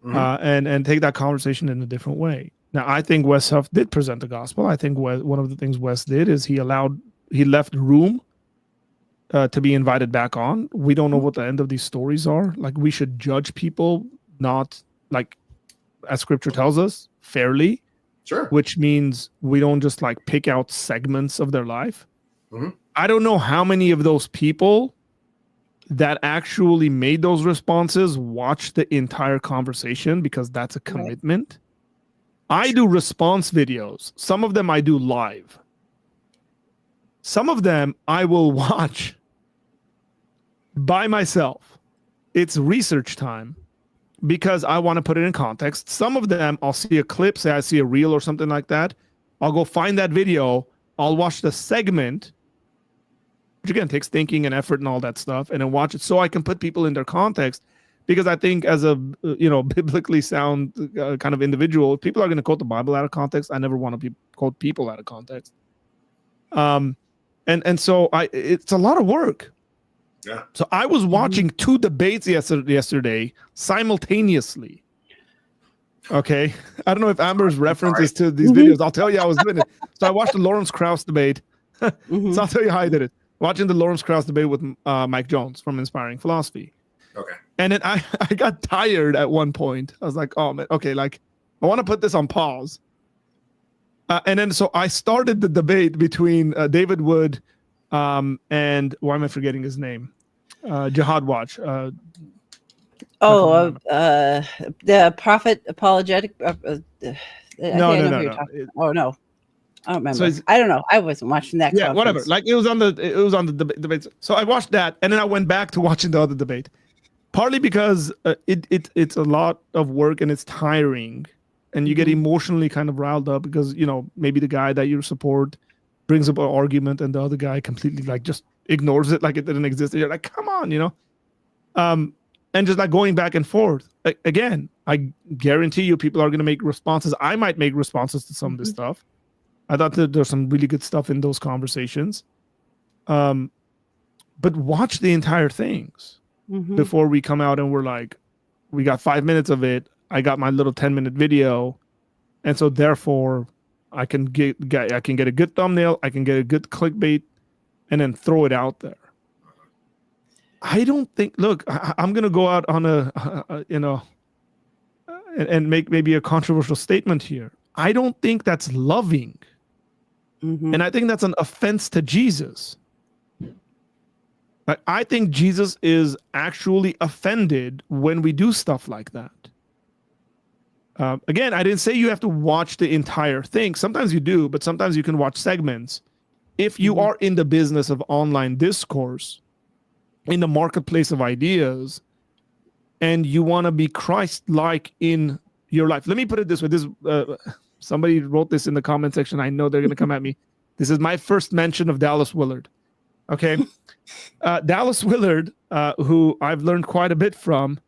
and take that conversation in a different way. Now, I think Wes Huff did present the gospel. I think one of the things Wes did is he left room to be invited back on. We don't know what the end of these stories are. Like, we should judge people not, like, as Scripture tells us, fairly. Sure. Which means we don't just like pick out segments of their life. I don't know how many of those people that actually made those responses watched the entire conversation, because that's a commitment. I do response videos. Some of them I do live. Some of them I will watch by myself. It's research time because I want to put it in context. Some of them I'll see a clip, say I see a reel or something like that. I'll go find that video. I'll watch the segment, which again takes thinking and effort and all that stuff, and then watch it so I can put people in their context. Because I think as a biblically sound kind of individual, people are going to quote the Bible out of context. I never want to quote people out of context. And so it's a lot of work. Yeah. So I was watching two debates yesterday simultaneously. Okay. I don't know if Amber's references to these videos. I'll tell you I was doing it. So I watched the Lawrence Krauss debate. So I'll tell you how I did it. Watching the Lawrence Krauss debate with Mike Jones from Inspiring Philosophy. Okay. And then I got tired at one point. I was like, oh man, okay, like I want to put this on pause. And then so I started the debate between David Wood and why am I forgetting his name? Jihad Watch. The Prophet Apologetic. No. Oh no, I don't remember. So I don't know. I wasn't watching that. Yeah, conference. whatever. Like it was on the debate. So I watched that, and then I went back to watching the other debate. Partly because it's a lot of work and it's tiring, and you get emotionally kind of riled up because maybe the guy that you support brings up an argument and the other guy completely like just ignores it like it didn't exist. And you're like, come on, and just like going back and forth. Again, I guarantee you people are going to make responses. I might make responses to some of this stuff. I thought that there's some really good stuff in those conversations. But watch the entire things before we come out and we're like, we got 5 minutes of it. I got my little 10-minute video. And so therefore I can get a good thumbnail. I can get a good clickbait and then throw it out there. I don't think, look, I'm going to go out on and make maybe a controversial statement here. I don't think that's loving. And I think that's an offense to Jesus. I think Jesus is actually offended when we do stuff like that. Again, I didn't say you have to watch the entire thing. Sometimes you do, but sometimes you can watch segments. If you are in the business of online discourse, in the marketplace of ideas, and you want to be Christ-like in your life. Let me put it this way. This somebody wrote this in the comment section. I know they're going to come at me. This is my first mention of Dallas Willard. Okay. Dallas Willard, who I've learned quite a bit from,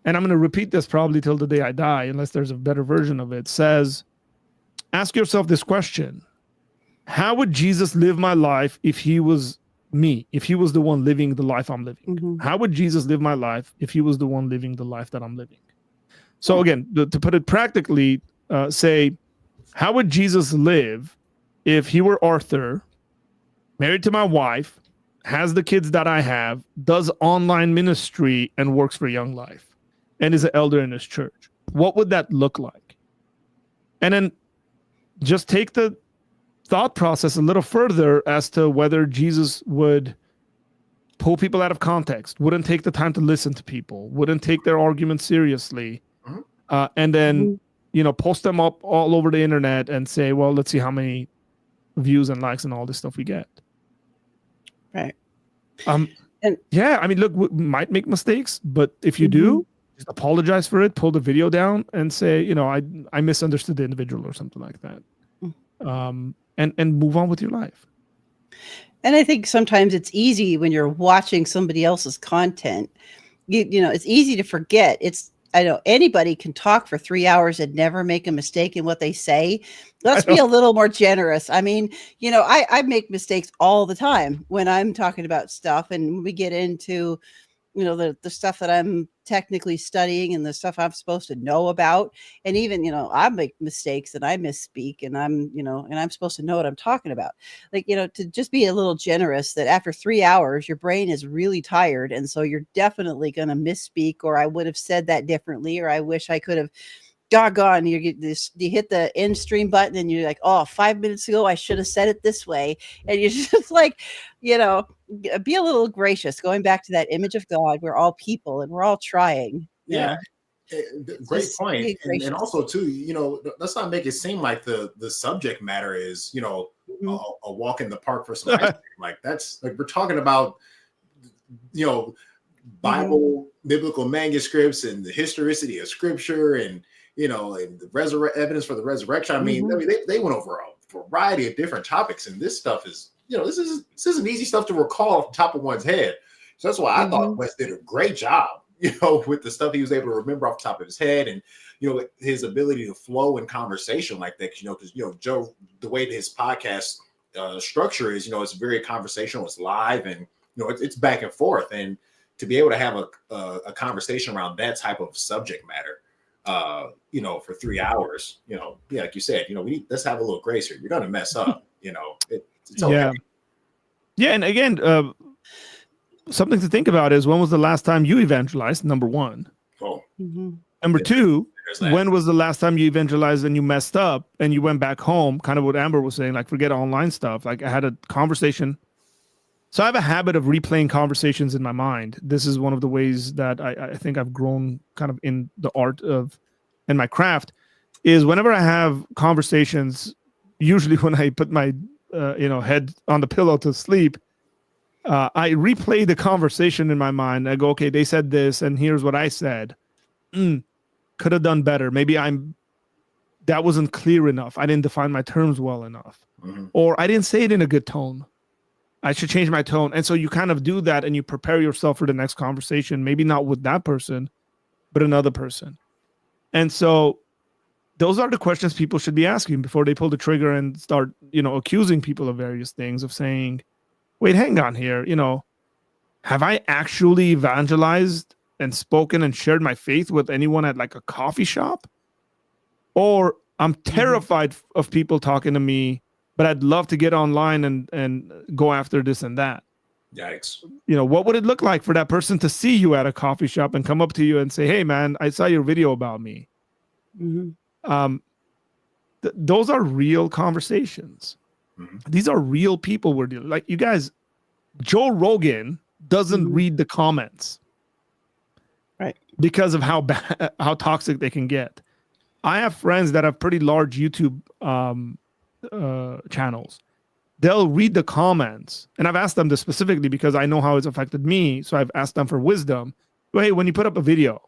and I'm going to repeat this probably till the day I die, unless there's a better version of it, says, ask yourself this question. How would Jesus live my life if he was me, if he was the one living the life I'm living? How would Jesus live my life if he was the one living the life that I'm living? So again, to put it practically, say, how would Jesus live if he were Arthur, married to my wife, has the kids that I have, does online ministry, and works for Young Life, and is an elder in his church? What would that look like? And then just take the thought process a little further as to whether Jesus would pull people out of context, wouldn't take the time to listen to people, wouldn't take their arguments seriously, and then post them up all over the internet and say, well, let's see how many views and likes and all this stuff we get. Right. And yeah, I mean, look, we might make mistakes, but if you do, just apologize for it, pull the video down and say, I misunderstood the individual or something like that. And move on with your life. And I think sometimes it's easy when you're watching somebody else's content, it's easy to forget. I know anybody can talk for 3 hours and never make a mistake in what they say. Let's be a little more generous. I mean, I make mistakes all the time when I'm talking about stuff, and we get into, the stuff that I'm technically studying and the stuff I'm supposed to know about. And even, I make mistakes and I misspeak, and I'm supposed to know what I'm talking about. Like, to just be a little generous that after 3 hours, your brain is really tired. And so you're definitely going to misspeak, or I would have said that differently, or I wish I could have. Doggone, you hit the end stream button and you're like, oh, 5 minutes ago, I should have said it this way. And you're just like, be a little gracious. Going back to that image of God, we're all people and we're all trying. Yeah. Great point. And also too, let's not make it seem like the subject matter is, a walk in the park for some ice cream. Like that's like, we're talking about, Bible, biblical manuscripts and the historicity of scripture and the evidence for the resurrection. I mean, they went over a variety of different topics, and this stuff is, this isn't easy stuff to recall off the top of one's head. So that's why I thought Wes did a great job, with the stuff he was able to remember off the top of his head, and his ability to flow in conversation like that. Because Joe, the way that his podcast structure is, it's very conversational, it's live, and it's back and forth, and to be able to have a conversation around that type of subject matter, for 3 hours, like you said, let's have a little grace here. You're going to mess up, it's okay. Yeah. And again, something to think about is, when was the last time you evangelized? Number one. Number two, when was the last time you evangelized and you messed up and you went back home? Kind of what Amber was saying, like, forget online stuff. Like, I had a conversation. So I have a habit of replaying conversations in my mind. This is one of the ways that I think I've grown kind of in the art of, and my craft, is whenever I have conversations, usually when I put my head on the pillow to sleep, I replay the conversation in my mind. I go, okay, they said this, and here's what I said. Could have done better. Maybe that wasn't clear enough. I didn't define my terms well enough, or I didn't say it in a good tone. I should change my tone. And so you kind of do that, and you prepare yourself for the next conversation, maybe not with that person, but another person. And so those are the questions people should be asking before they pull the trigger and start, accusing people of various things, of saying, wait, hang on here. Have I actually evangelized and spoken and shared my faith with anyone at like a coffee shop? Or I'm terrified of people talking to me, but I'd love to get online and go after this and that. Yikes. What would it look like for that person to see you at a coffee shop and come up to you and say, hey, man, I saw your video about me. Those are real conversations. These are real people we're dealing. Like, you guys, Joe Rogan doesn't read the comments. Right. Because of how toxic they can get. I have friends that have pretty large YouTube channels. They'll read the comments, and I've asked them this specifically because I know how it's affected me. So I've asked them for wisdom. Hey, when you put up a video,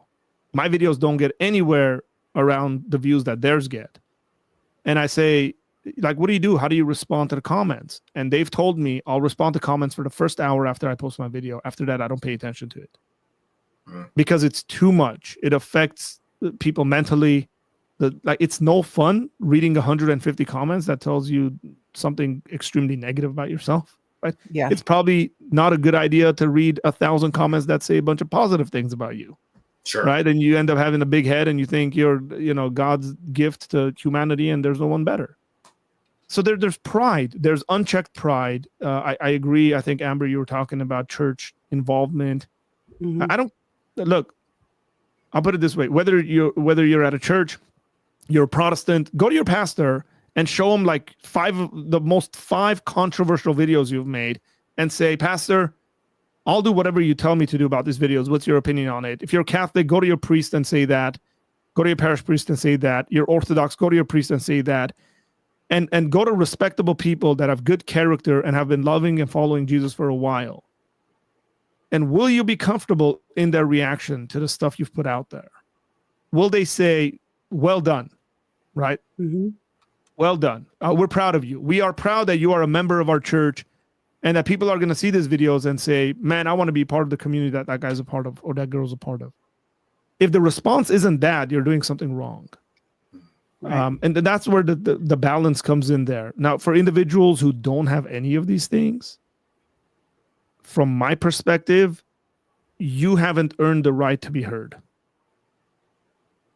my videos don't get anywhere around the views that theirs get. And I say, like, what do you do? How do you respond to the comments? And they've told me I'll respond to comments for the first hour after I post my video. After that, I don't pay attention to it because it's too much. It affects people mentally. It's no fun reading 150 comments that tells you something extremely negative about yourself. Right? Yeah. It's probably not a good idea to read 1,000 comments that say a bunch of positive things about you. Sure. Right. And you end up having a big head and you think you're, God's gift to humanity and there's no one better. So there's pride. There's unchecked pride. I agree. I think, Amber, you were talking about church involvement. Look, I'll put it this way. Whether you're at a church, you're a Protestant, go to your pastor and show him like five controversial videos you've made and say, Pastor, I'll do whatever you tell me to do about these videos. What's your opinion on it? If you're Catholic, go to your priest and say that. Go to your parish priest and say that. You're Orthodox, go to your priest and say that. And go to respectable people that have good character and have been loving and following Jesus for a while. And will you be comfortable in their reaction to the stuff you've put out there? Will they say, well done, right? Mm-hmm. Well done. We're proud of you. We are proud that you are a member of our church and that people are going to see these videos and say, man, I want to be part of the community that guy's a part of or that girl's a part of. If the response isn't that, you're doing something wrong. Right. And that's where the balance comes in there. Now, for individuals who don't have any of these things, from my perspective, you haven't earned the right to be heard.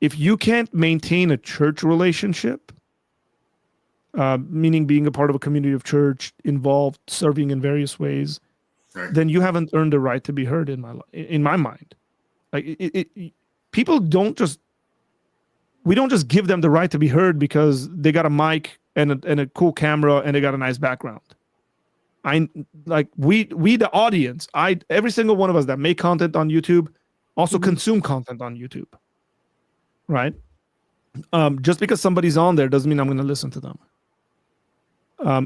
If you can't maintain a church relationship, meaning being a part of a community of church, involved, serving in various ways, right, then you haven't earned the right to be heard in my mind. Like people don't just. We don't just give them the right to be heard because they got a mic and a cool camera and they got a nice background. We the audience, every single one of us that make content on YouTube also consume content on YouTube, right? Just because somebody's on there doesn't mean I'm going to listen to them.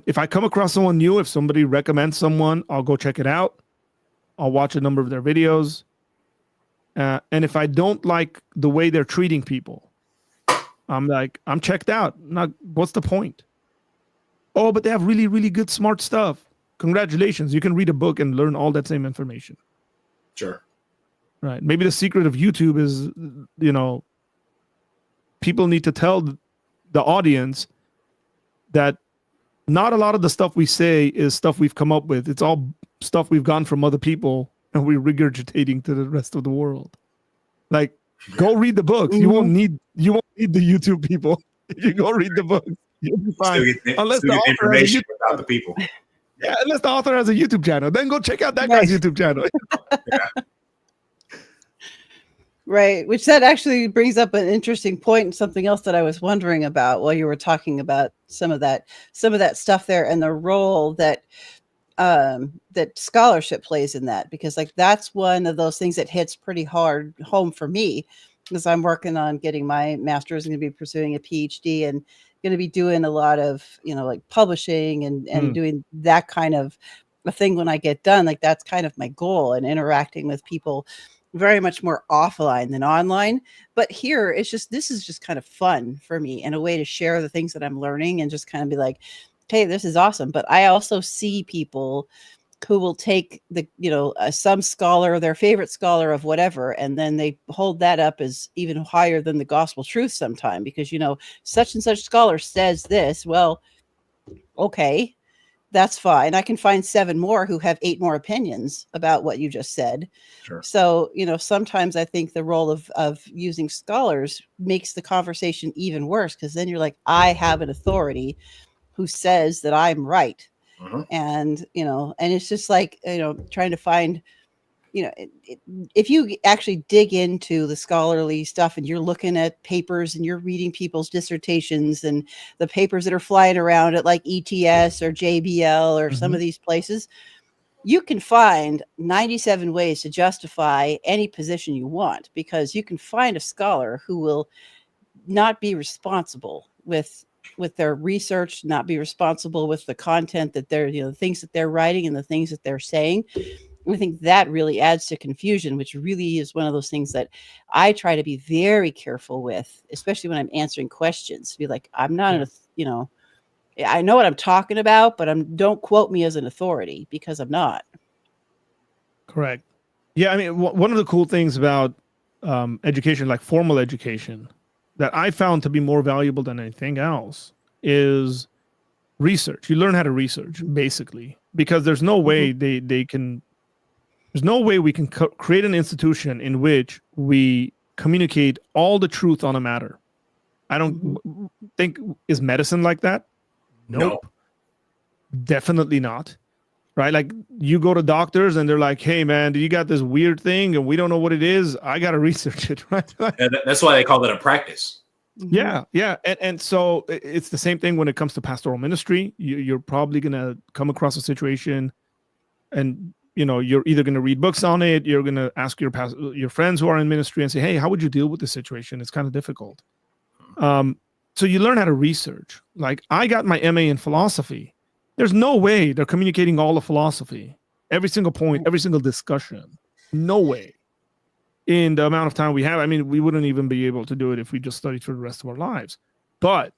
If I come across someone new, if somebody recommends someone, I'll go check it out. I'll watch a number of their videos. And if I don't like the way they're treating people, I'm checked out. What's the point? Oh, but they have really, really good, smart stuff. Congratulations. You can read a book and learn all that same information. Sure. Right. Maybe the secret of YouTube is, people need to tell the audience that not a lot of the stuff we say is stuff we've come up with. It's all stuff we've gotten from other people and we're regurgitating to the rest of the world. Like, go read the books. You won't need the YouTube people. If you go read the books, you'll be fine. Unless the author information without the people. Yeah, unless the author has a YouTube channel, then go check out that guy's YouTube channel. Yeah. Right, which that actually brings up an interesting point and something else that I was wondering about while you were talking about some of that stuff there and the role that that scholarship plays in that, because like that's one of those things that hits pretty hard home for me because I'm working on getting my master's and going to be pursuing a PhD and going to be doing a lot of like publishing and doing that kind of a thing when I get done. Like that's kind of my goal, and interacting with people very much more offline than online. But here this is just kind of fun for me and a way to share the things that I'm learning and just kind of be like, hey, this is awesome. But I also see people who will take some scholar, their favorite scholar of whatever, and then they hold that up as even higher than the gospel truth sometime because, such and such scholar says this. Well, okay, that's fine. I can find 7 more who have 8 more opinions about what you just said. Sure. So, sometimes I think the role of using scholars makes the conversation even worse because then you're like, I have an authority who says that I'm right. And, and it's just like, trying to find, if you actually dig into the scholarly stuff and you're looking at papers and you're reading people's dissertations and the papers that are flying around at like ETS or JBL or some of these places, you can find 97 ways to justify any position you want because you can find a scholar who will not be responsible with their research, not be responsible with the content that they're, the things that they're writing and the things that they're saying. I think that really adds to confusion, which really is one of those things that I try to be very careful with, especially when I'm answering questions. Be like, I'm not, I know what I'm talking about, but don't quote me as an authority, because I'm not. Correct. Yeah, I mean, one of the cool things about education, like formal education, that I found to be more valuable than anything else is research. You learn how to research, basically, because there's no way they can. There's no way we can create an institution in which we communicate all the truth on a matter. I don't think, is medicine like that? Nope. No. Definitely not. Right? Like, you go to doctors and they're like, hey man, you got this weird thing and we don't know what it is. I got to research it. Right? And that's why they call it a practice. Yeah. Yeah. And so it's the same thing when it comes to pastoral ministry. You're probably going to come across a situation and, you're either going to read books on it. You're going to ask your friends who are in ministry and say, hey, how would you deal with this situation? It's kind of difficult. So you learn how to research. Like, I got my MA in philosophy. There's no way they're communicating all of philosophy, every single point, every single discussion. No way. In the amount of time we have, I mean, we wouldn't even be able to do it if we just studied for the rest of our lives. But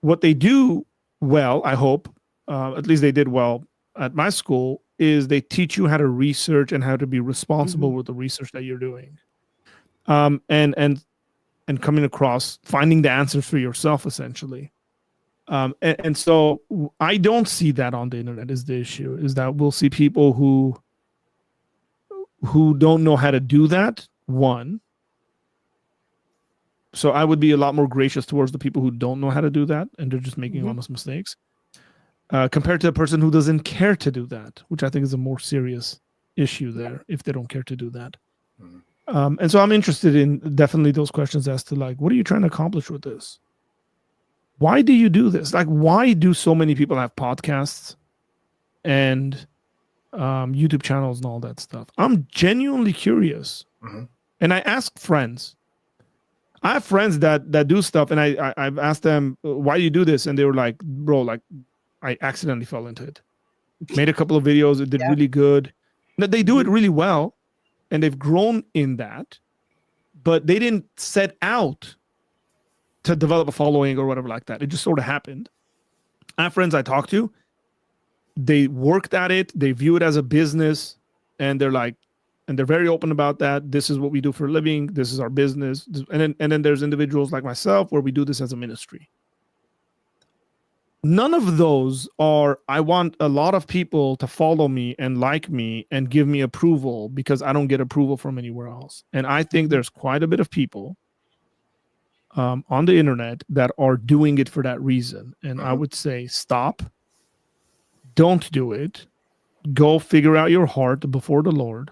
what they do well, I hope, at least they did well at my school, is they teach you how to research and how to be responsible with the research that you're doing. And coming across, finding the answers for yourself, essentially. And so I don't see that on the internet is the issue, is that we'll see people who don't know how to do that, one. So I would be a lot more gracious towards the people who don't know how to do that, and they're just making honest mistakes. Compared to a person who doesn't care to do that, which I think is a more serious issue there, if they don't care to do that. And so I'm interested in definitely those questions as to, like, what are you trying to accomplish with this? Why do you do this? Like, why do so many people have podcasts and YouTube channels and all that stuff? I'm genuinely curious. And I ask friends. I have friends that do stuff, and I've asked them, why do you do this? And they were like, bro, like, I accidentally fell into it. Made a couple of videos. It did really good. They do it really well, and they've grown in that, but they didn't set out to develop a following or whatever like that. It just sort of happened. I have friends I talk to. They worked at it. They view it as a business, and they're like, and they're very open about that. This is what we do for a living. This is our business. And then there's individuals like myself where we do this as a ministry. None of those are, I want a lot of people to follow me and like me and give me approval because I don't get approval from anywhere else. And I think there's quite a bit of people on the internet that are doing it for that reason. And I would say, stop. Don't do it. Go figure out your heart before the Lord.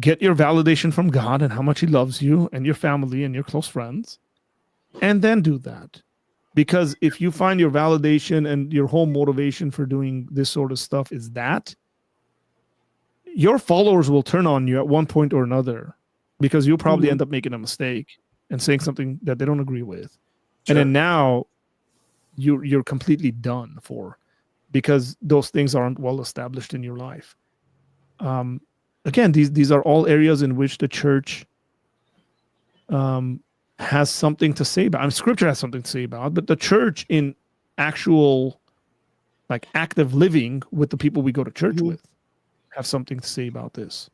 Get your validation from God and how much he loves you and your family and your close friends. And then do that. Because if you find your validation and your whole motivation for doing this sort of stuff is that, your followers will turn on you at one point or another, because you'll probably end up making a mistake and saying something that they don't agree with. Sure. And then now you're completely done for, because those things aren't well established in your life. Again, these are all areas in which the church has something to say about. I mean, Scripture has something to say about, but the church in actual, like, active living with the people we go to church with have something to say about this.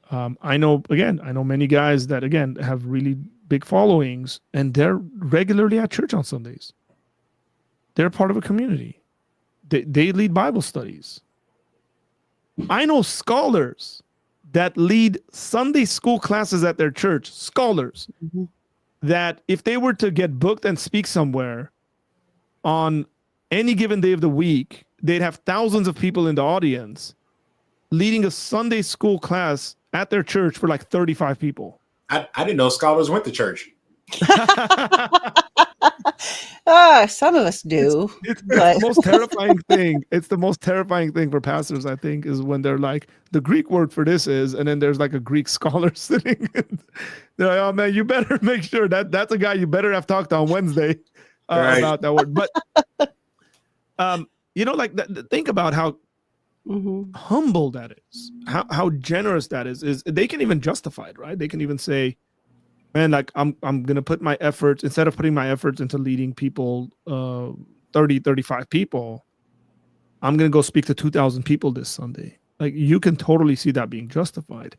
I know many guys that, again, have really big followings, and they're regularly at church on Sundays. They're part of a community. They lead Bible studies. I know scholars that lead Sunday school classes at their church, scholars, that if they were to get booked and speak somewhere on any given day of the week, they'd have thousands of people in the audience leading a Sunday school class at their church for like 35 people. I didn't know scholars went to church. Some of us do. It's But the most terrifying thing. It's the most terrifying thing for pastors, I think, is when they're like, the Greek word for this is, and then there's like a Greek scholar sitting. They're like, oh man, you better make sure that's a guy you better have talked to on Wednesday Right. about that word. But like think about how humble that is, how generous that is they can even justify it, right? They can even say, man, like I'm gonna put my efforts, instead of putting my efforts into leading people, 30, 35 people, I'm gonna go speak to 2,000 people this Sunday. Like, you can totally see that being justified.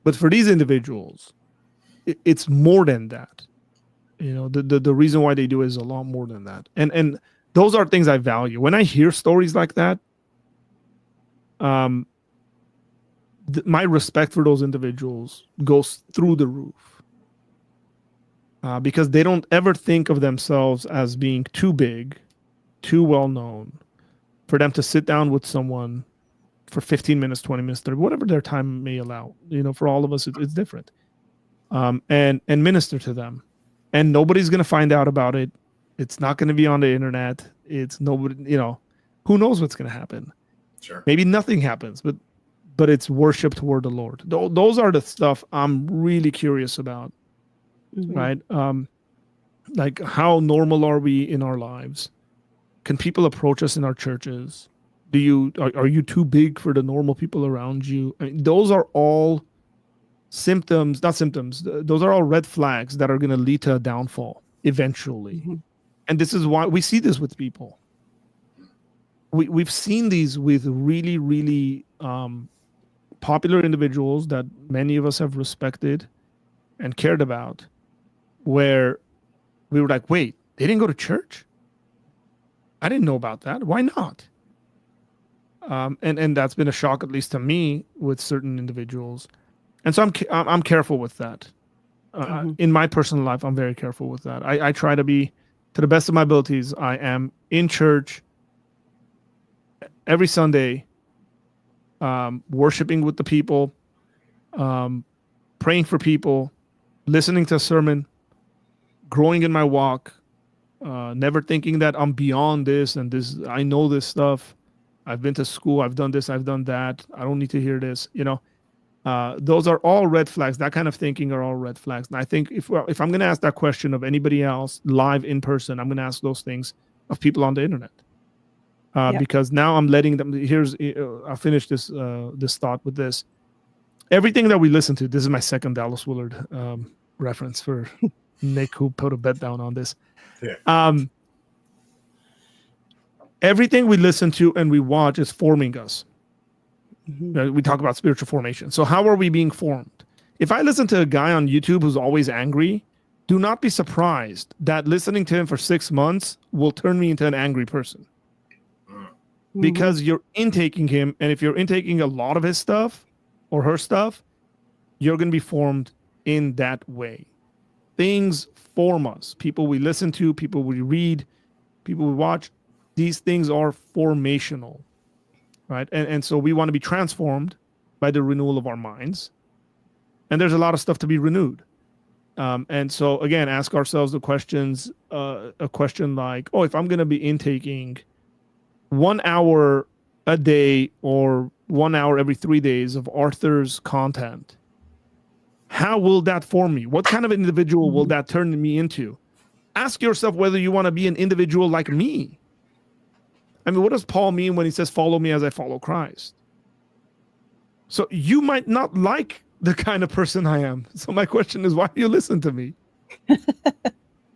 But for these individuals, it's more than that. The reason why they do it is a lot more than that. And those are things I value. When I hear stories like that, my respect for those individuals goes through the roof. Because they don't ever think of themselves as being too big, too well known, for them to sit down with someone for 15 minutes, 20 minutes, 30, whatever their time may allow. For all of us, it's different. And minister to them. And nobody's going to find out about it. It's not going to be on the internet. It's nobody, who knows what's going to happen. Sure. Maybe nothing happens, but it's worship toward the Lord. Those are the stuff I'm really curious about. Right? Like, how normal are we in our lives? Can people approach us in our churches? Are you too big for the normal people around you? I mean, those are all not symptoms. Those are all red flags that are going to lead to a downfall eventually. And this is why we see this with people. We've seen these with really, really popular individuals that many of us have respected and cared about, where we were like, wait, they didn't go to church? I didn't know about that. Why not? And that's been a shock, at least to me, with certain individuals. And so I'm careful with that. In my personal life, I'm very careful with that. I try to be, to the best of my abilities, I am in church every Sunday, worshiping with the people, praying for people, listening to a sermon, growing in my walk, never thinking that I'm beyond this and this. I know this stuff. I've been to school. I've done this. I've done that. I don't need to hear this. Those are all red flags. That kind of thinking are all red flags. And I think if I'm going to ask that question of anybody else live in person, I'm going to ask those things of people on the internet. Because now I'm letting them. I'll finish this thought with this. Everything that we listen to. This is my second Dallas Willard reference for Nick, who put a bet down on this. Yeah. Everything we listen to and we watch is forming us. We talk about spiritual formation. So how are we being formed? If I listen to a guy on YouTube who's always angry, do not be surprised that listening to him for 6 months will turn me into an angry person. Because you're intaking him, and if you're intaking a lot of his stuff or her stuff, you're going to be formed in that way. Things form us. People we listen to, people we read, people we watch, these things are formational, right? And so we want to be transformed by the renewal of our minds. And there's a lot of stuff to be renewed. And so, again, ask ourselves the questions, a question like, if I'm going to be intaking 1 hour a day or 1 hour every 3 days of Arthur's content, how will that form me? What kind of individual will that turn me into? Ask yourself whether you want to be an individual like me. I mean, what does Paul mean when he says, follow me as I follow Christ? So you might not like the kind of person I am. So my question is, why do you listen to me?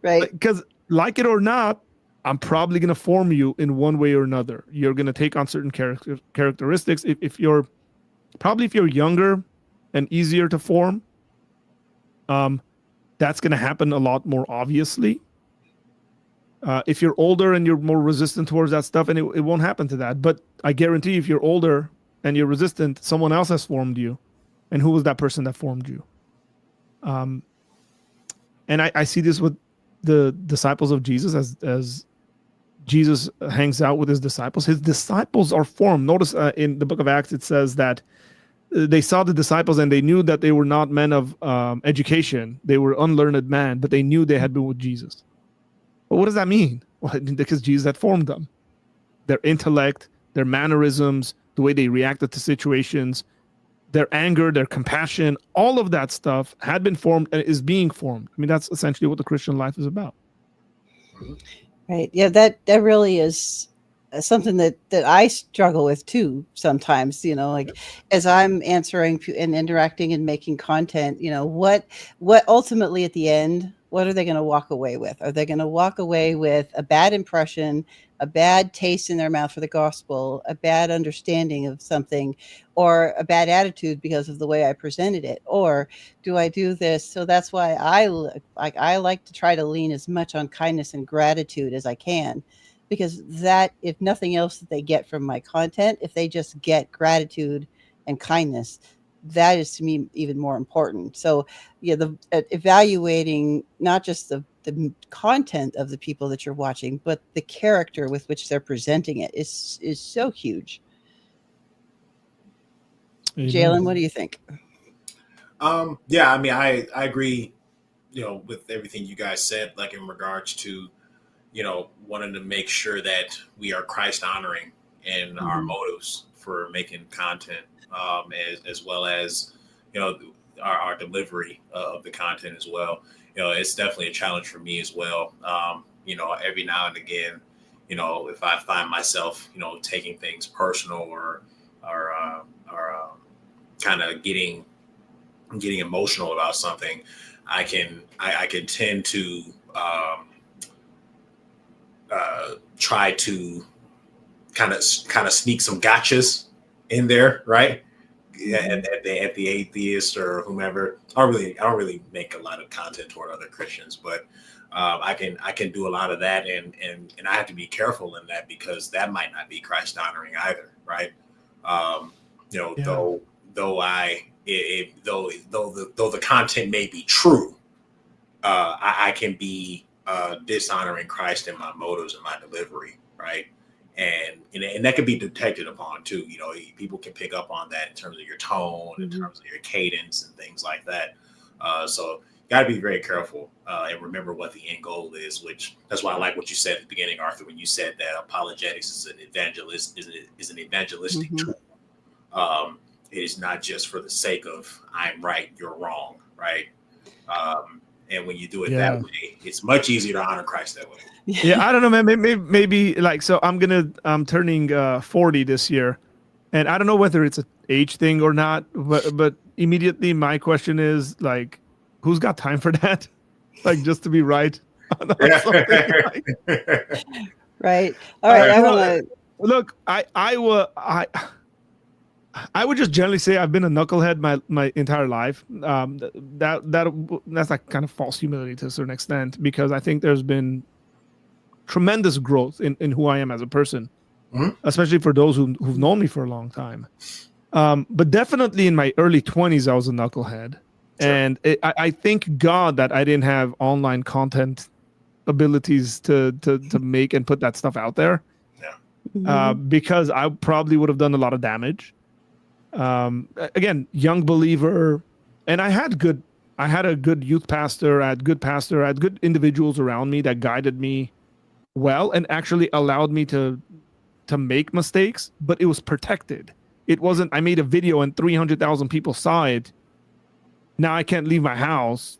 Right. Because like it or not, I'm probably going to form you in one way or another. You're going to take on certain characteristics. If you're younger and easier to form, that's going to happen a lot more obviously. If you're older and you're more resistant towards that stuff, and it won't happen to that. But I guarantee if you're older and you're resistant, someone else has formed you. And who was that person that formed you? And I see this with the disciples of Jesus as Jesus hangs out with his disciples are formed. Notice in the book of Acts, it says that they saw the disciples and they knew that they were not men of education. They were unlearned men, but they knew they had been with Jesus. But what does that mean? Well, because Jesus had formed them. Their intellect, their mannerisms, the way they reacted to situations, their anger, their compassion, all of that stuff had been formed and is being formed. I mean, that's essentially what the Christian life is about. Right. Yeah, that really is something that I struggle with too sometimes, like as I'm answering and interacting and making content, what ultimately at the end, what are they going to walk away with? Are they going to walk away with a bad impression, a bad taste in their mouth for the gospel, a bad understanding of something, or a bad attitude because of the way I presented it? Or do I do this? So that's why I like to try to lean as much on kindness and gratitude as I can, because that, if nothing else that they get from my content, if they just get gratitude and kindness, that is to me even more important. So yeah, the evaluating not just the content of the people that you're watching, but the character with which they're presenting it is so huge. Jalen, what do you think? Yeah, I mean, I agree, with everything you guys said, like in regards to, wanting to make sure that we are Christ honoring in our motives for making content, as well as, our delivery of the content as well. It's definitely a challenge for me as well. Every now and again, if I find myself, taking things personal or kind of getting emotional about something, I can tend to try to kind of sneak some gotchas in there, right? At the atheist or whomever. I don't really make a lot of content toward other Christians, but I can do a lot of that, and I have to be careful in that, because that might not be Christ honoring either, right? Though the content may be true, I can be dishonoring Christ in my motives and my delivery, right? And that can be detected upon too. People can pick up on that in terms of your tone, in terms of your cadence, and things like that. So you got to be very careful and remember what the end goal is. Which that's why I like what you said at the beginning, Arthur, when you said that apologetics is an evangelistic tool. It is not just for the sake of I'm right, you're wrong, right? And when you do it that way, it's much easier to honor Christ that way. Yeah, I don't know, man. Maybe like, so I'm turning 40 this year, and I don't know whether it's an age thing or not, but immediately my question is, like, who's got time for that? Like, just to be right on something. Like, right. All right. I want to look. I would just generally say I've been a knucklehead my entire life. That's like kind of false humility to a certain extent, because I think there's been tremendous growth in who I am as a person, especially for those who've known me for a long time. But definitely in my early 20s, I was a knucklehead. Sure. And I thank God that I didn't have online content abilities to make and put that stuff out there. Yeah. Because I probably would have done a lot of damage. Again, young believer, and I had a good youth pastor, I had good individuals around me that guided me well and actually allowed me to make mistakes, but it was protected. It wasn't, I made a video and 300,000 people saw it. Now I can't leave my house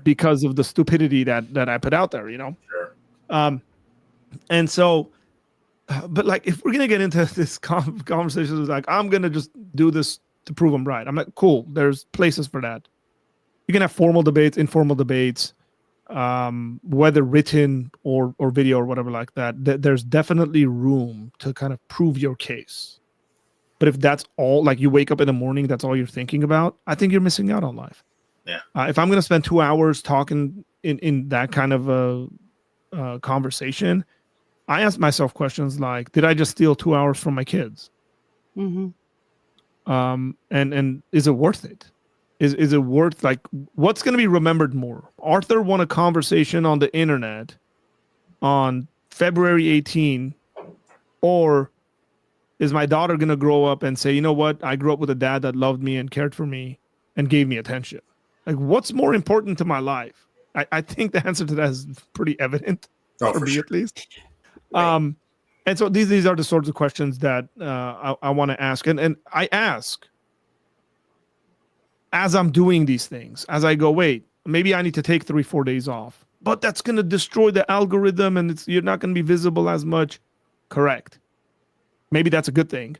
because of the stupidity that I put out there, Sure. And so, but like, if we're going to get into this conversation, like, I'm going to just do this to prove I'm right. I'm like, cool. There's places for that. You can have formal debates, informal debates, whether written or video or whatever like that. There's definitely room to kind of prove your case. But if that's all, like, you wake up in the morning, that's all you're thinking about, I think you're missing out on life. Yeah. If I'm going to spend 2 hours talking in that kind of a conversation, I ask myself questions like, did I just steal 2 hours from my kids? And is it worth it? Is it worth, like, what's going to be remembered more? Arthur won a conversation on the internet on February 18, or is my daughter going to grow up and say, you know what? I grew up with a dad that loved me and cared for me and gave me attention. Like, what's more important to my life? I think the answer to that is pretty evident. Oh, for for me sure. at least. Right. And so these are the sorts of questions that I want to ask, and I ask as I'm doing these things, as I go, wait, maybe I need to take 3-4 days off, but that's going to destroy the algorithm, and you're not going to be visible as much. Correct. Maybe that's a good thing.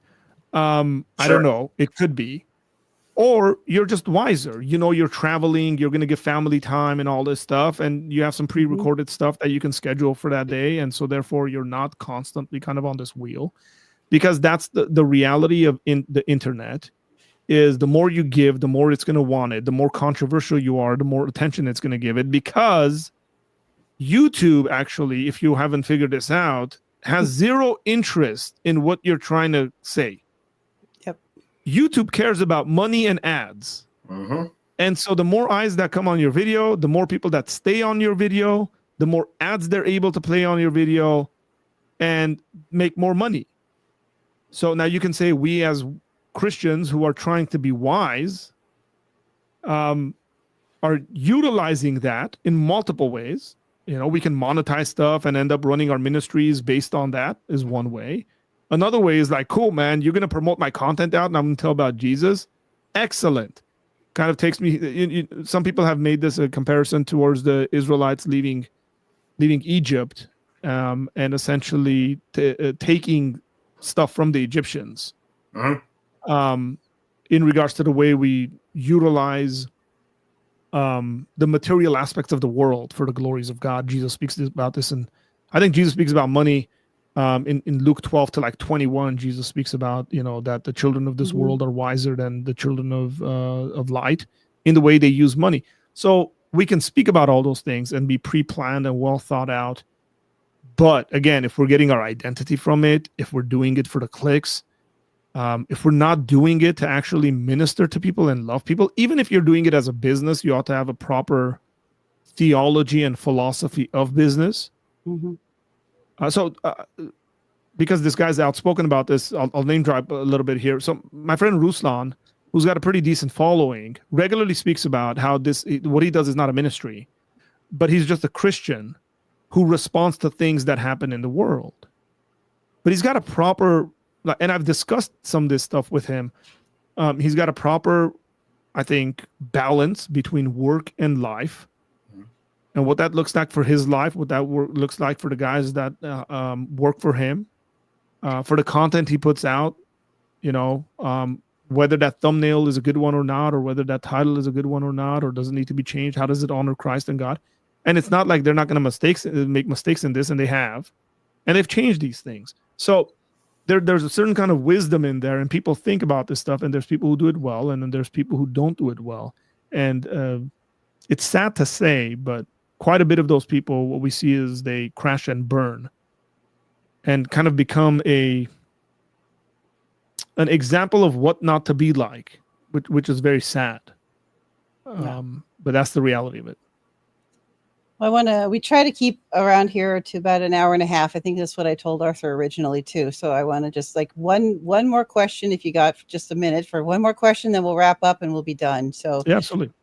I don't Sure. know. It could be. Or you're just wiser. You know, you're traveling, you're going to get family time and all this stuff, and you have some pre-recorded stuff that you can schedule for that day. And so therefore you're not constantly kind of on this wheel, because that's the reality of the internet is the more you give, the more it's going to want it. The more controversial you are, the more attention it's going to give it, because YouTube, actually, if you haven't figured this out, has zero interest in what you're trying to say. Yep. YouTube cares about money and ads. Mm-hmm. And so the more eyes that come on your video, the more people that stay on your video, the more ads they're able to play on your video and make more money. So now you can say we as Christians who are trying to be wise are utilizing that in multiple ways. You know, we can monetize stuff and end up running our ministries based on that is one way. Another way is like, cool, man, you're going to promote my content out and I'm going to tell about Jesus. Excellent. Kind of takes me, some people have made this a comparison towards the Israelites leaving Egypt and essentially taking stuff from the Egyptians. Mm-hmm. In regards to the way we utilize the material aspects of the world for the glories of God. Jesus speaks about this, and I think Jesus speaks about money in Luke 12 to like 21. Jesus speaks about, you know, that the children of this world are wiser than the children of light in the way they use money. So we can speak about all those things and be pre-planned and well thought out. But again, if we're getting our identity from it, if we're doing it for the clicks, if we're not doing it to actually minister to people and love people, even if you're doing it as a business, you ought to have a proper theology and philosophy of business. Because this guy's outspoken about this, I'll name drop a little bit here. So my friend Ruslan, who's got a pretty decent following, regularly speaks about how what he does is not a ministry, but he's just a Christian who responds to things that happen in the world. But he's got a proper, and I've discussed some of this stuff with him. He's got a proper, I think, balance between work and life, and what that looks like for his life, what that looks like for the guys that work for him, for the content he puts out, you know, whether that thumbnail is a good one or not, or whether that title is a good one or not, or does it need to be changed? How does it honor Christ and God? And it's not like they're not going to make mistakes in this, and they have, and they've changed these things. So there's a certain kind of wisdom in there, and people think about this stuff, and there's people who do it well, and then there's people who don't do it well. And it's sad to say, but quite a bit of those people, what we see is they crash and burn and kind of become an example of what not to be like, which is very sad. But that's the reality of it. We try to keep around here to about an hour and a half. I think that's what I told Arthur originally too. So I want to just like one more question, if you got just a minute for one more question, then we'll wrap up and we'll be done. So yeah, absolutely.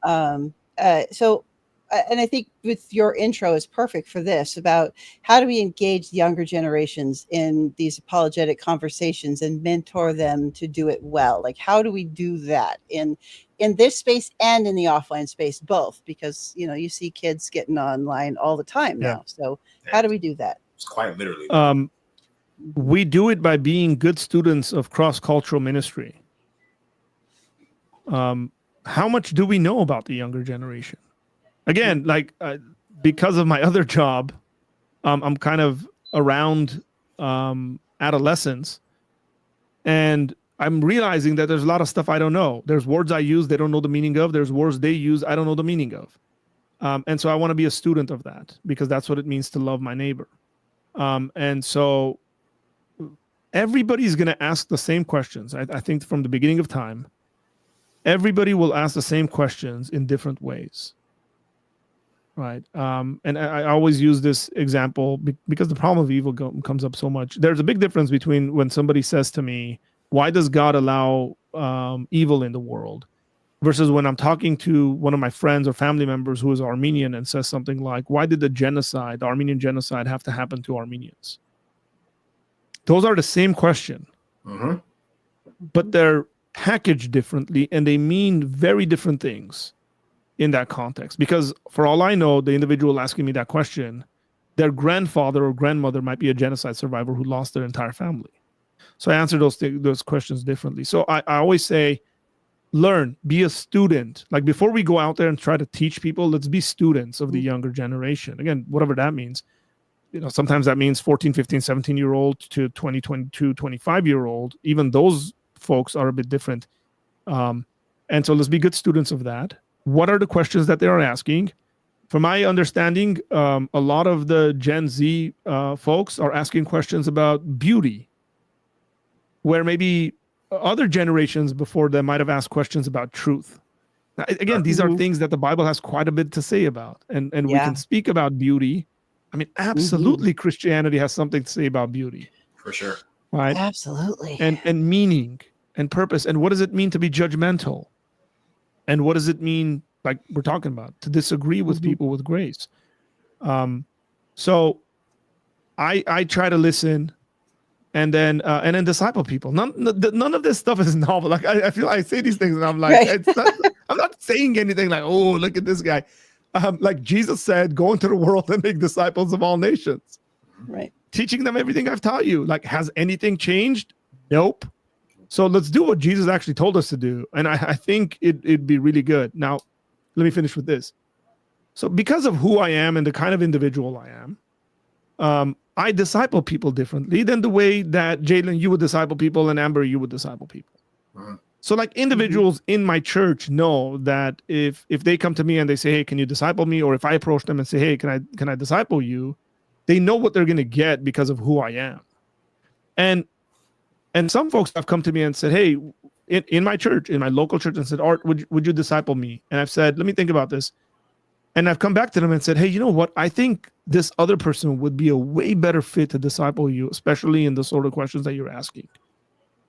And I think with your intro is perfect for this, about how do we engage the younger generations in these apologetic conversations and mentor them to do it well? Like, how do we do that in this space and in the offline space, both? Because, you know, you see kids getting online all the time now. So how do we do that? It's quite literally. We do it by being good students of cross-cultural ministry. How much do we know about the younger generation? Again, like because of my other job, I'm kind of around adolescents, and I'm realizing that there's a lot of stuff I don't know. There's words I use they don't know the meaning of. There's words they use I don't know the meaning of. And so I want to be a student of that, because that's what it means to love my neighbor. And so everybody's going to ask the same questions. I think from the beginning of time, everybody will ask the same questions in different ways. Right. And I always use this example because the problem of evil comes up so much. There's a big difference between when somebody says to me, why does God allow evil in the world, versus when I'm talking to one of my friends or family members who is Armenian and says something like, why did the Armenian genocide have to happen to Armenians? Those are the same question, but they're packaged differently and they mean very different things in that context. Because for all I know, the individual asking me that question, their grandfather or grandmother might be a genocide survivor who lost their entire family. So I answer those questions differently. So I always say, learn, be a student. Like before we go out there and try to teach people, let's be students of the younger generation. Again, whatever that means. Sometimes that means 14, 15, 17-year-old to 20, 22, 25-year-old. Even those folks are a bit different. And so let's be good students of that. What are the questions that they are asking? From my understanding, a lot of the Gen Z folks are asking questions about beauty, where maybe other generations before them might have asked questions about truth. Now, again, these are things that the Bible has quite a bit to say about, and we can speak about beauty. I mean, absolutely, Christianity has something to say about beauty. For sure. Right? Absolutely. And meaning and purpose. And what does it mean to be judgmental? And what does it mean, like we're talking about, to disagree with people with grace? So I try to listen and then disciple people. None of this stuff is novel. Like I feel I say these things and I'm like, I'm not saying anything like, oh, look at this guy. Like Jesus said, go into the world and make disciples of all nations. Right. Teaching them everything I've taught you. Like, has anything changed? Nope. So let's do what Jesus actually told us to do. And I think it'd be really good. Now, let me finish with this. So because of who I am and the kind of individual I am, I disciple people differently than the way that Jalen, you would disciple people, and Amber, you would disciple people. So like individuals in my church know that if they come to me and they say, hey, can you disciple me? Or if I approach them and say, hey, can I disciple you? They know what they're going to get because of who I am. And some folks have come to me and said, hey, in my church, in my local church, and said, Art, would you disciple me? And I've said, let me think about this. And I've come back to them and said, hey, you know what? I think this other person would be a way better fit to disciple you, especially in the sort of questions that you're asking.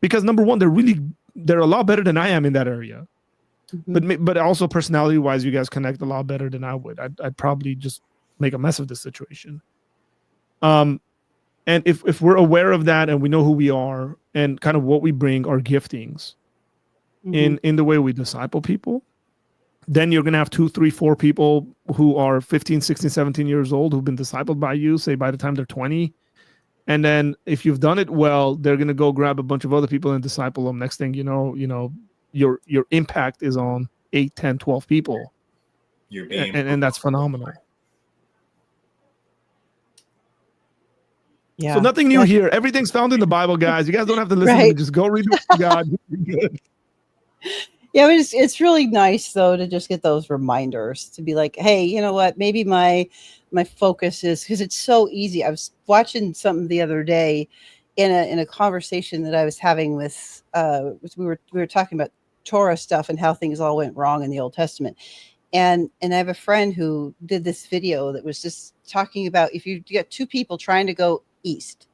Because number one, they're a lot better than I am in that area. But also personality-wise, you guys connect a lot better than I would. I'd probably just make a mess of this situation. And if we're aware of that and we know who we are and kind of what we bring, our giftings in the way we disciple people, then you're going to have 2, 3, 4 people who are 15, 16, 17 years old who've been discipled by you, say by the time they're 20. And then if you've done it well, they're going to go grab a bunch of other people and disciple them. Next thing you know, your impact is on 8, 10, 12 people. And that's phenomenal. Yeah. So nothing new here. Everything's found in the Bible, guys. You guys don't have to listen to me. Just go read the Word of God. Good. Yeah, it's really nice though to just get those reminders to be like, hey, you know what? Maybe my focus is, because it's so easy. I was watching something the other day in a conversation that I was having with we were talking about Torah stuff and how things all went wrong in the Old Testament. And I have a friend who did this video that was just talking about if you get 2 people trying to go east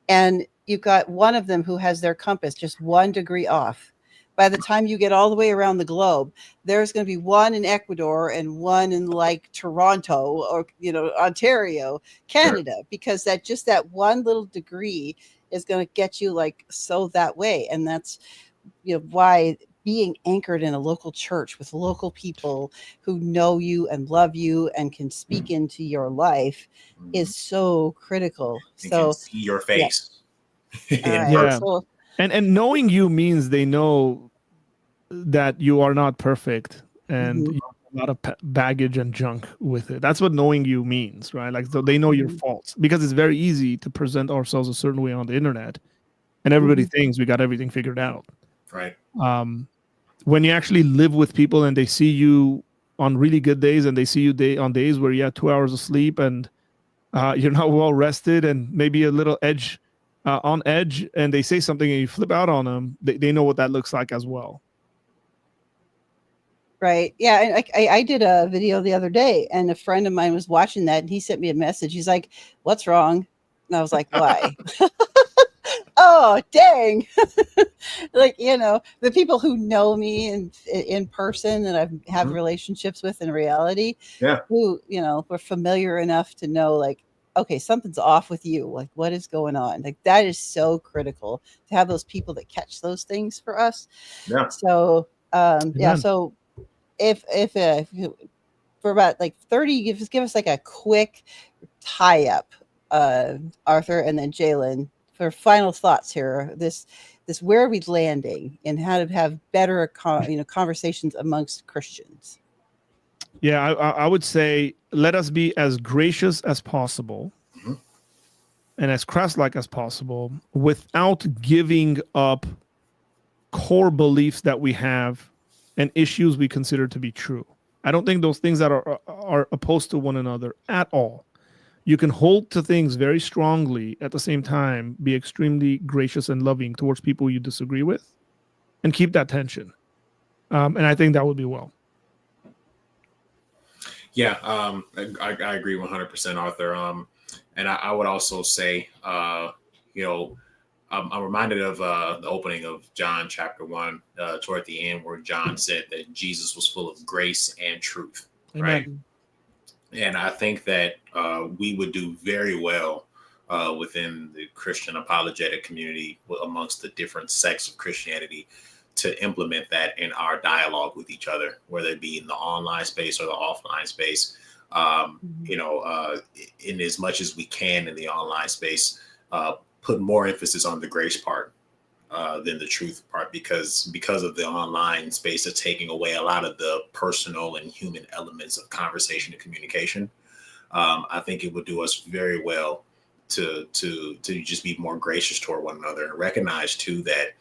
and you've got one of them who has their compass just 1 degree off. By the time you get all the way around the globe, there's going to be one in Ecuador and one in like Toronto or, Ontario, Canada, because that 1 little degree is going to get you like so that way. And that's, why being anchored in a local church with local people who know you and love you and can speak into your life is so critical. They so can see your face. Yeah. So, and knowing you means they know that you are not perfect and you have a lot of baggage and junk with it. That's what knowing you means, right? Like, so they know your faults, because it's very easy to present ourselves a certain way on the internet and everybody thinks we got everything figured out. Right. When you actually live with people and they see you on really good days and they see you on days where you have 2 hours of sleep and you're not well rested and maybe a little on edge, and they say something and you flip out on them, they know what that looks like as well. Right. Yeah. And I did a video the other day and a friend of mine was watching that and he sent me a message. He's like, what's wrong? And I was like, why? oh, dang. Like, the people who know me in person and I have relationships with in reality, Yeah. who, were familiar enough to know, like, okay, something's off with you. Like, what is going on? Like, that is so critical to have those people that catch those things for us. Yeah. So, yeah. Amen. So if for about like 30, give us like a quick tie up, Arthur, and then Jalen, for final thoughts here. This where are we landing and how to have better conversations amongst Christians. Yeah, I would say let us be as gracious as possible and as Christ-like as possible without giving up core beliefs that we have and issues we consider to be true. I don't think those things that are opposed to one another at all. You can hold to things very strongly, at the same time be extremely gracious and loving towards people you disagree with, and keep that tension. And I think that would be well. Yeah, I agree 100%, Arthur. And I would also say, I'm reminded of the opening of John chapter 1, toward the end, where John said that Jesus was full of grace and truth. Amen. Right. And I think that we would do very well within the Christian apologetic community, amongst the different sects of Christianity, to implement that in our dialogue with each other, whether it be in the online space or the offline space. In as much as we can in the online space, put more emphasis on the grace part than the truth part, because of the online space, it's taking away a lot of the personal and human elements of conversation and communication. I think it would do us very well to just be more gracious toward one another, and recognize too that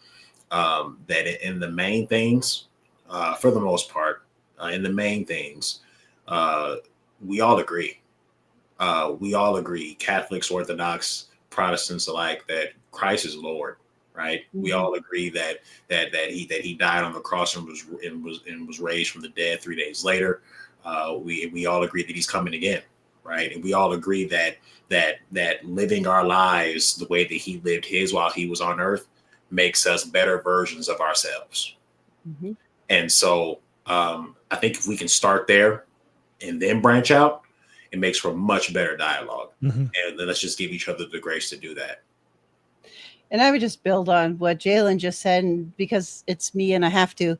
in the main things, for the most part, in the main things, we all agree. We all agree, Catholics, Orthodox, Protestants alike, that Christ is Lord. Right. Mm-hmm. We all agree that he died on the cross and was raised from the dead 3 days later. We all agree that he's coming again. Right. And we all agree that living our lives the way that he lived his while he was on earth makes us better versions of ourselves. Mm-hmm. And so I think if we can start there and then branch out, it makes for much better dialogue. Mm-hmm. And then let's just give each other the grace to do that. And I would just build on what Jalen just said, because it's me and I have to.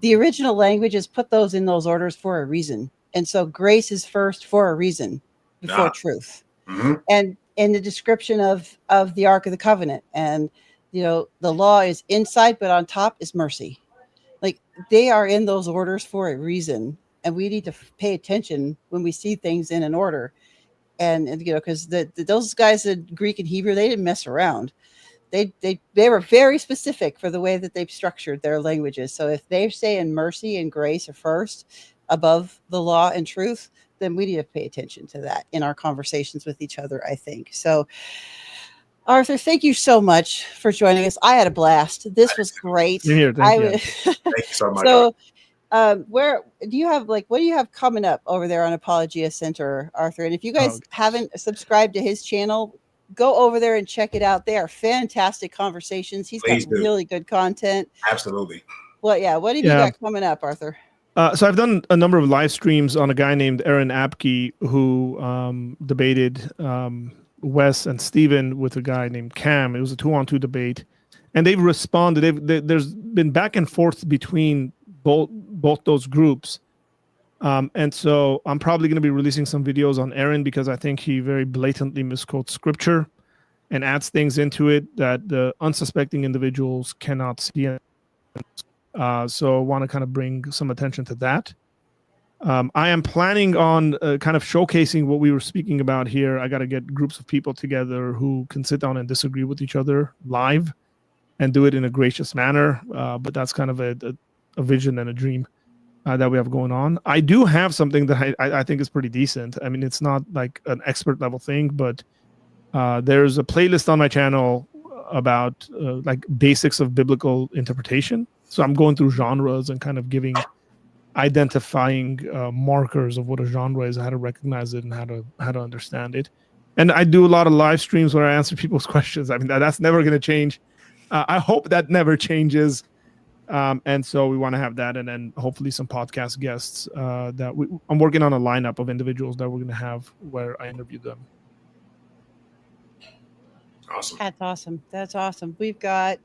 The original languages put those in those orders for a reason. And so grace is first for a reason before truth. Mm-hmm. And in the description of the Ark of the Covenant, and, the law is inside, but on top is mercy. Like, they are in those orders for a reason. And we need to pay attention when we see things in an order. And because those guys in Greek and Hebrew, they didn't mess around. They were very specific for the way that they've structured their languages. So if they're saying mercy and grace are first above the law and truth, then we need to pay attention to that in our conversations with each other, I think. So, Arthur, thank you so much for joining us. I had a blast. This was great. Thank you. Thank you so much. So, what do you have coming up over there on Apologia Center, Arthur? And if you guys haven't subscribed to his channel, go over there and check it out. They are fantastic conversations. He's got really good content. Absolutely. Well, yeah. What have you got coming up, Arthur? So I've done a number of live streams on a guy named Aaron Apke, who debated Wes and Steven with a guy named Cam. It was a 2-on-2 debate, and they've responded. There's been back and forth between both those groups. And so I'm probably going to be releasing some videos on Aaron, because I think he very blatantly misquotes scripture and adds things into it that the unsuspecting individuals cannot see. So I want to kind of bring some attention to that. I am planning on kind of showcasing what we were speaking about here. I got to get groups of people together who can sit down and disagree with each other live and do it in a gracious manner. But that's kind of a vision and a dream that we have going on. I do have something that I think is pretty decent. I mean, it's not like an expert level thing, but there's a playlist on my channel about like basics of biblical interpretation. So I'm going through genres and kind of identifying markers of what a genre is, how to recognize it, and how to understand it. And I do a lot of live streams where I answer people's questions. I mean, that's never going to change. I hope that never changes. And so we want to have that, and then hopefully some podcast guests I'm working on a lineup of individuals that we're going to have where I interview them. Awesome. That's awesome. That's awesome. We've got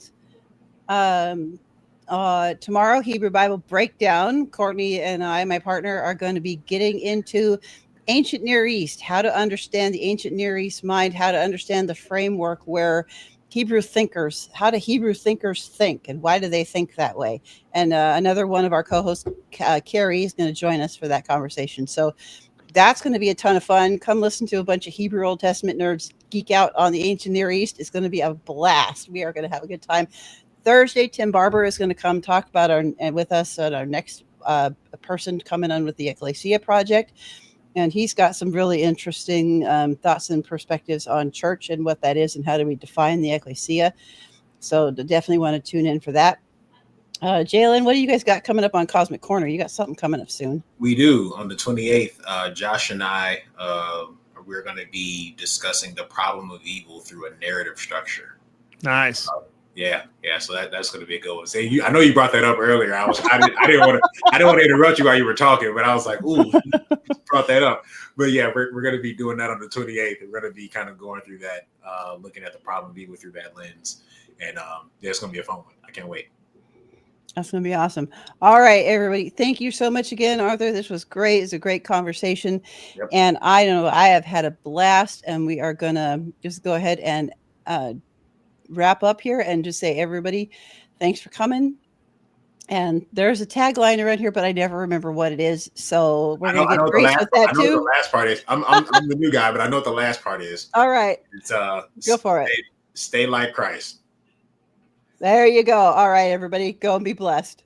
tomorrow, Hebrew Bible Breakdown. Courtney and I, my partner, are going to be getting into ancient Near East, how to understand the ancient Near East mind, how to understand the framework where how do Hebrew thinkers think, and why do they think that way? And another one of our co-hosts, Carrie, is going to join us for that conversation. So that's going to be a ton of fun. Come listen to a bunch of Hebrew Old Testament nerds geek out on the ancient Near East. It's going to be a blast. We are going to have a good time. Thursday, Tim Barber is going to come talk about with us at our next person coming on with the Ekklesia project. And he's got some really interesting thoughts and perspectives on church and what that is and how do we define the Ekklesia. So definitely want to tune in for that. Jalen, what do you guys got coming up on Cosmic Corner? You got something coming up soon. We do. On the 28th, Josh and I, we're going to be discussing the problem of evil through a narrative structure. Nice. Yeah. So that's going to be a good one. See, I know you brought that up earlier. I didn't want to interrupt you while you were talking, but I was like, ooh, you brought that up. But yeah, we're going to be doing that on the 28th. We're going to be kind of going through that, looking at the problem of evil through that lens, and it's going to be a fun one. I can't wait. That's going to be awesome. All right, everybody. Thank you so much again, Arthur. This was great. It's a great conversation. Yep. And I know I have had a blast, and we are going to just go ahead and wrap up here and just say, everybody, thanks for coming. And there's a tagline around here, but I never remember what it is. So we're going to get Grace with that too. I know what the last part is. I'm the new guy, but I know what the last part is. All right. It's go for it. Stay like Christ. There you go. All right, everybody, go and be blessed.